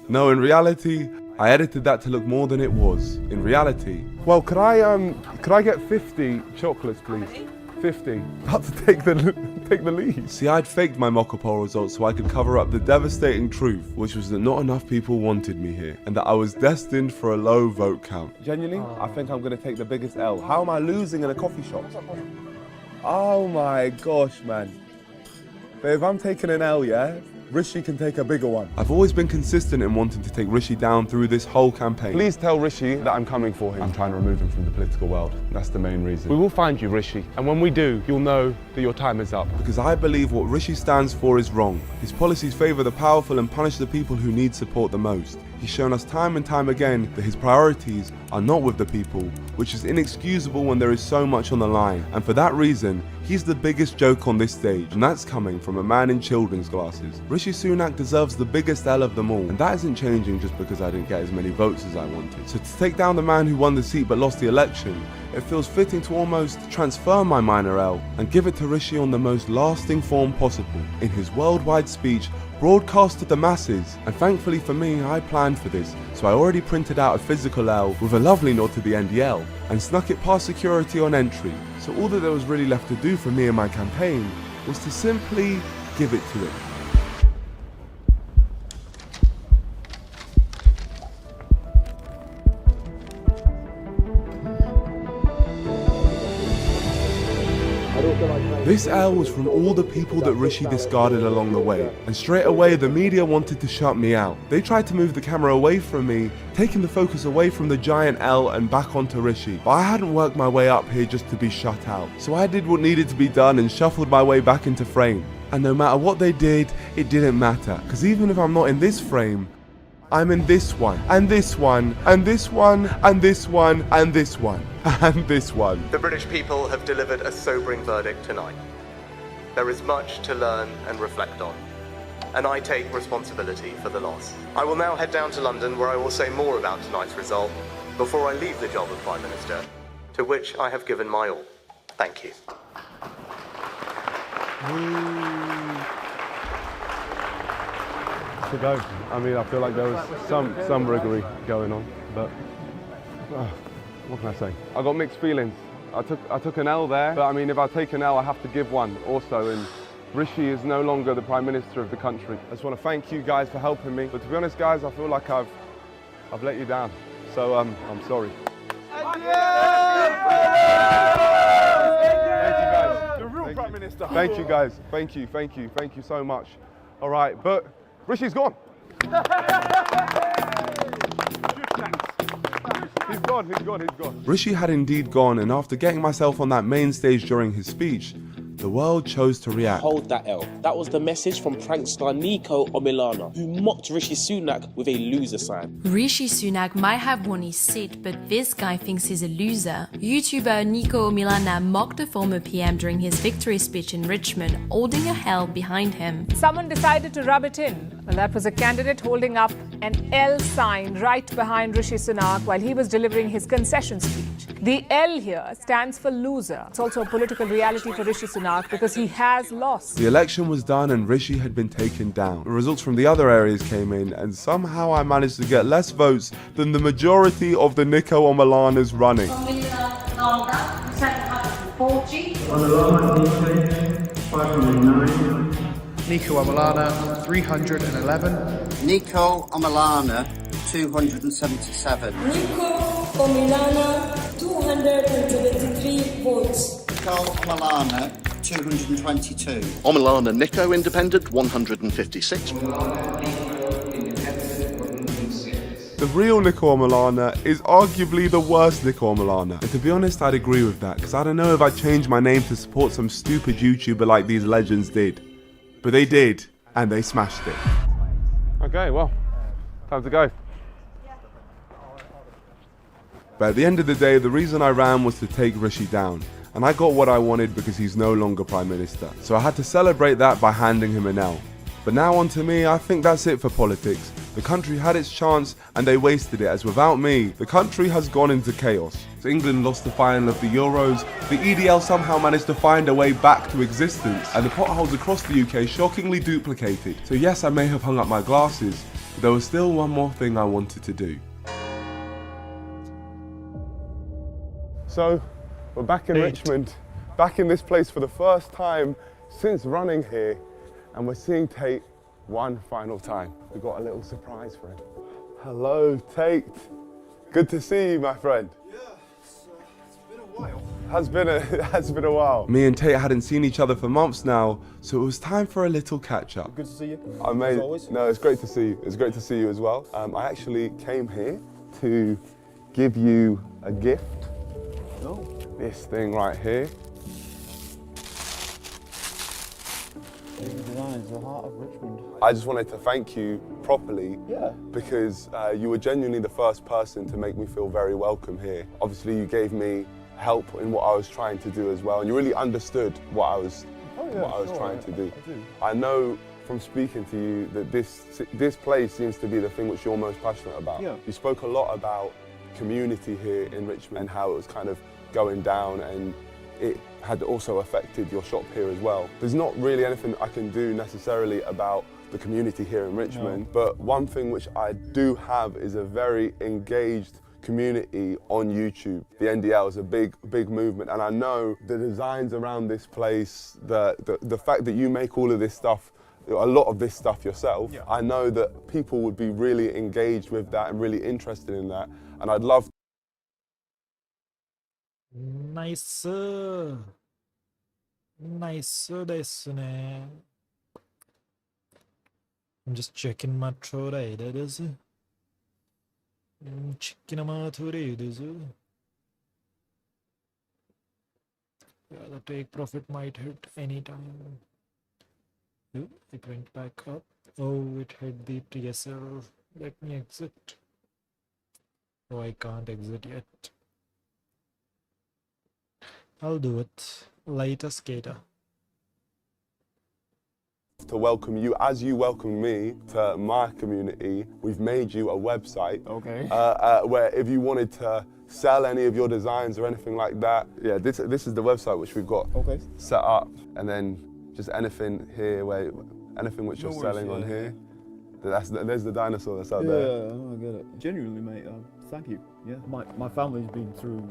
No, in reality, I edited that to look more than it was. In reality, well, could I get 50 chocolates, please? 50. About to take the lead. See, I'd faked my mock poll results so I could cover up the devastating truth, which was that not enough people wanted me here, and that I was destined for a low vote count. Genuinely, I think I'm going to take the biggest L. How am I losing in a coffee shop? Oh my gosh, man. Babe, I'm taking an L, yeah? Rishi can take a bigger one. I've always been consistent in wanting to take Rishi down through this whole campaign. Please tell Rishi that I'm coming for him. I'm trying to remove him from the political world. That's the main reason. We will find you, Rishi. And when we do, you'll know that your time is up. Because I believe what Rishi stands for is wrong. His policies favour the powerful and punish the people who need support the most. He's shown us time and time again that his priorities are not with the people, which is inexcusable when there is so much on the line. And for that reason, he's the biggest joke on this stage, and that's coming from a man in children's glasses. Rishi Sunak deserves the biggest L of them all, and that isn't changing just because I didn't get as many votes as I wanted. So to take down the man who won the seat but lost the election, it feels fitting to almost transfer my minor L and give it to Rishi on the most lasting form possible, in his worldwide speech broadcast to the masses. And thankfully for me, I planned for this, so I already printed out a physical L with a lovely nod to the NDL and snuck it past security on entry. So all that there was really left to do for me and my campaign was to simply give it to him. This L was from all the people that Rishi discarded along the way, and straight away the media wanted to shut me out. They tried to move the camera away from me, taking the focus away from the giant L and back onto Rishi. But I hadn't worked my way up here just to be shut out. So I did what needed to be done and shuffled my way back into frame. And no matter what they did, it didn't matter. Because even if I'm not in this frame, I'm in this one, and this one, and this one, and this one, and this one, and this one. The British people have delivered a sobering verdict tonight. There is much to learn and reflect on, and I take responsibility for the loss. I will now head down to London, where I will say more about tonight's result before I leave the job of Prime Minister, to which I have given my all. Thank you. To go. I mean, I feel like there was some riggery going on, but what can I say? I got mixed feelings. I took an L there, but I mean, if I take an L, I have to give one also, and Rishi is no longer the Prime Minister of the country. I just want to thank you guys for helping me. But to be honest, guys, I feel like I've let you down. So I'm sorry. Thank you guys. The real Prime Minister. Thank you guys. Thank you so much. All right, but Rishi's gone. He's gone. Rishi had indeed gone, and after getting myself on that main stage during his speech, the world chose to react. Hold that L. That was the message from prankster Niko Omilana, who mocked Rishi Sunak with a loser sign. Rishi Sunak might have won his seat, but this guy thinks he's a loser. YouTuber Niko Omilana mocked the former PM during his victory speech in Richmond, holding a L behind him. Someone decided to rub it in. Well, that was a candidate holding up an L sign right behind Rishi Sunak while he was delivering his concession speech. The L here stands for loser. It's also a political reality for Rishi Sunak because he has lost. The election was done and Rishi had been taken down. The results from the other areas came in, and somehow I managed to get less votes than the majority of the Niko Omilanas running. Niko Omilana, 311. Niko Omilana, 277. Niko Omilana, 223 votes. Niko Omilana, 222. Omilana Niko Independent, 156. The real Niko Omilana is arguably the worst Niko Omilana. And to be honest, I'd agree with that, because I don't know if I'd change my name to support some stupid YouTuber like these legends did. But they did, and they smashed it. Okay, well, time to go. But at the end of the day, the reason I ran was to take Rishi down. And I got what I wanted because he's no longer Prime Minister. So I had to celebrate that by handing him an L. But now on to me, I think that's it for politics. The country had its chance and they wasted it, as without me, the country has gone into chaos. So England lost the final of the Euros, the EDL somehow managed to find a way back to existence, and the potholes across the UK shockingly duplicated. So yes, I may have hung up my glasses, but there was still one more thing I wanted to do. So, we're back in Richmond, back in this place for the first time since running here, and we're seeing Tate one final time. We've got a little surprise for him. Hello, Tate. Good to see you, my friend. Yeah, it's been a while. Has been a while. Me and Tate hadn't seen each other for months now, so it was time for a little catch up. Good to see you. As always. No, it's great to see you. It's great to see you as well. I actually came here to give you a gift. Oh. This thing right here. Designs, the heart of Richmond. I just wanted to thank you properly, because you were genuinely the first person to make me feel very welcome here. Obviously, you gave me help in what I was trying to do as well, and you really understood what I was trying to do. I know from speaking to you that this place seems to be the thing which you're most passionate about. Yeah. You spoke a lot about community here in Richmond and how it was kind of going down, and it had also affected your shop here as well. There's not really anything I can do necessarily about the community here in Richmond, but one thing which I do have is a very engaged community on YouTube. The NDL is a big movement, and I know the designs around this place, the fact that you make all of this stuff, a lot of this stuff yourself, I know that people would be really engaged with that and really interested in that, and I'd love. Nice. Nice desu ne. I'm just checking my throat. That is. Checking my throat. Yeah, the take profit might hit anytime. Oh, it went back up. Oh, it hit the TSL. Let me exit. Oh, I can't exit yet. I'll do it. Later, skater. To welcome you as you welcome me to my community. We've made you a website. Okay. Where if you wanted to sell any of your designs or anything like that, yeah, this is the website which we've got set up, and then just anything here anything which you're selling on here. There's the dinosaur that's out there. Yeah, I get it. Genuinely, mate. Thank you. Yeah, my family's been through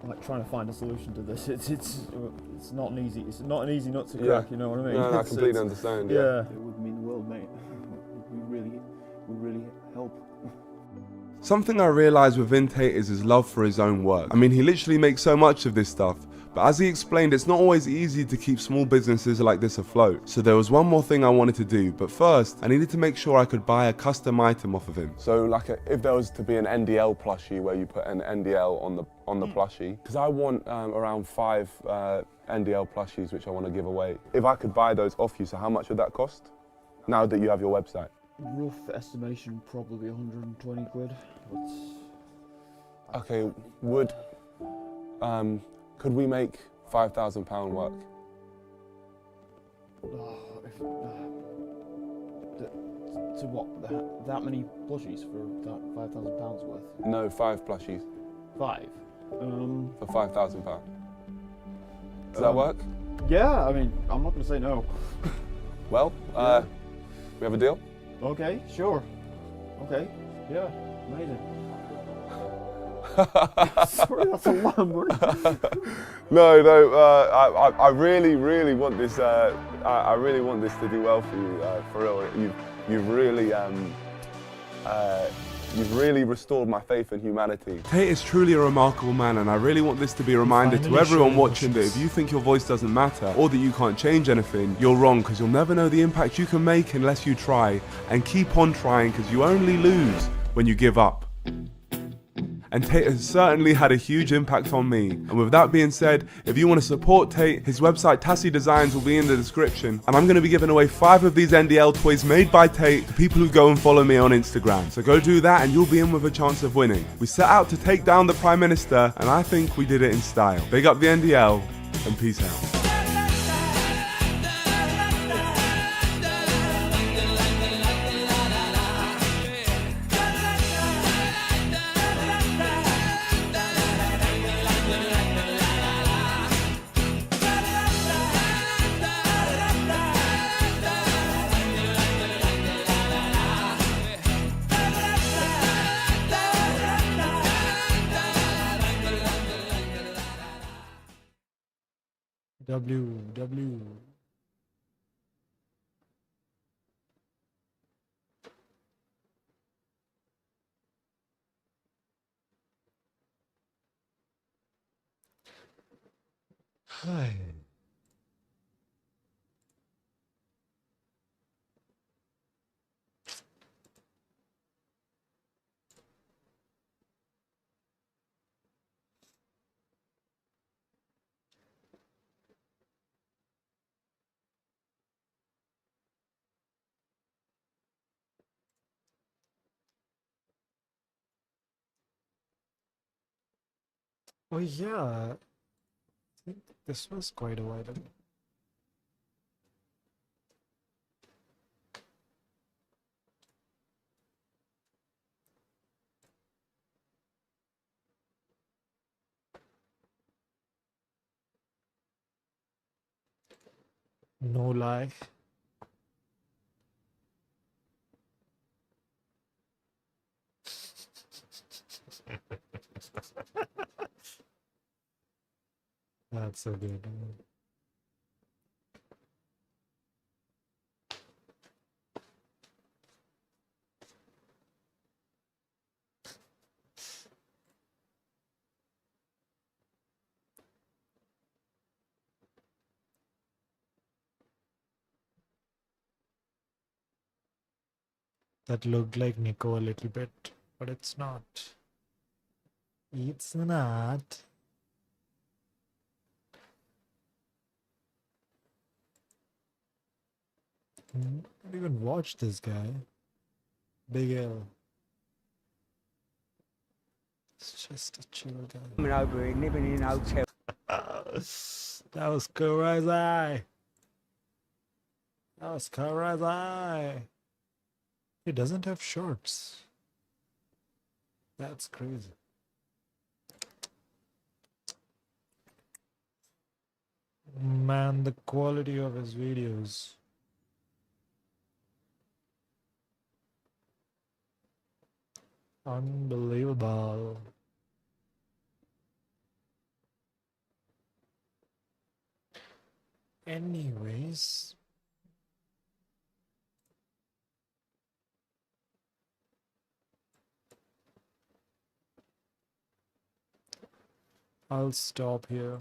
like trying to find a solution to this. It's not an easy nut to crack. You know what I mean? No, I completely understand. Yeah. It would mean the world, mate. We really help. Something I realised within Tate is his love for his own work. I mean, he literally makes so much of this stuff, but as he explained, it's not always easy to keep small businesses like this afloat. So there was one more thing I wanted to do, but first, I needed to make sure I could buy a custom item off of him. So like if there was to be an NDL plushie where you put an NDL on the plushie, because I want around 5 NDL plushies which I want to give away. If I could buy those off you, so how much would that cost? Now that you have your website. Rough estimation, probably 120 quid. Okay, could we make £5,000 work? To what? That many plushies for that £5,000 worth? No, 5 plushies. 5? For £5,000. Does that work? Yeah, I mean, I'm not going to say no. Well, we have a deal? Okay, sure. Okay, yeah, amazing. Sorry, that's a lot of money. No, I really want this. I really want this to do well for you. For real, you've really restored my faith in humanity. Tate is truly a remarkable man, and I really want this to be a reminder to everyone watching that if you think your voice doesn't matter or that you can't change anything, you're wrong, because you'll never know the impact you can make unless you try, and keep on trying, because you only lose when you give up. And Tate has certainly had a huge impact on me. And with that being said, if you want to support Tate, his website Tassie Designs will be in the description. And I'm going to be giving away 5 of these NDL toys made by Tate to people who go and follow me on Instagram. So go do that and you'll be in with a chance of winning. We set out to take down the Prime Minister, and I think we did it in style. Big up the NDL, and peace out. W. Hi. Oh yeah, I think this was quite a while ago. No lie. That's so good. That looked like Niko a little bit, but it's not. It's not. I don't even watch this guy. Big L. It's just a chill guy. Coming over here, living in a hotel. That was crazy. That was crazy. He doesn't have shorts. That's crazy. Man, the quality of his videos. Unbelievable. Anyways, I'll stop here.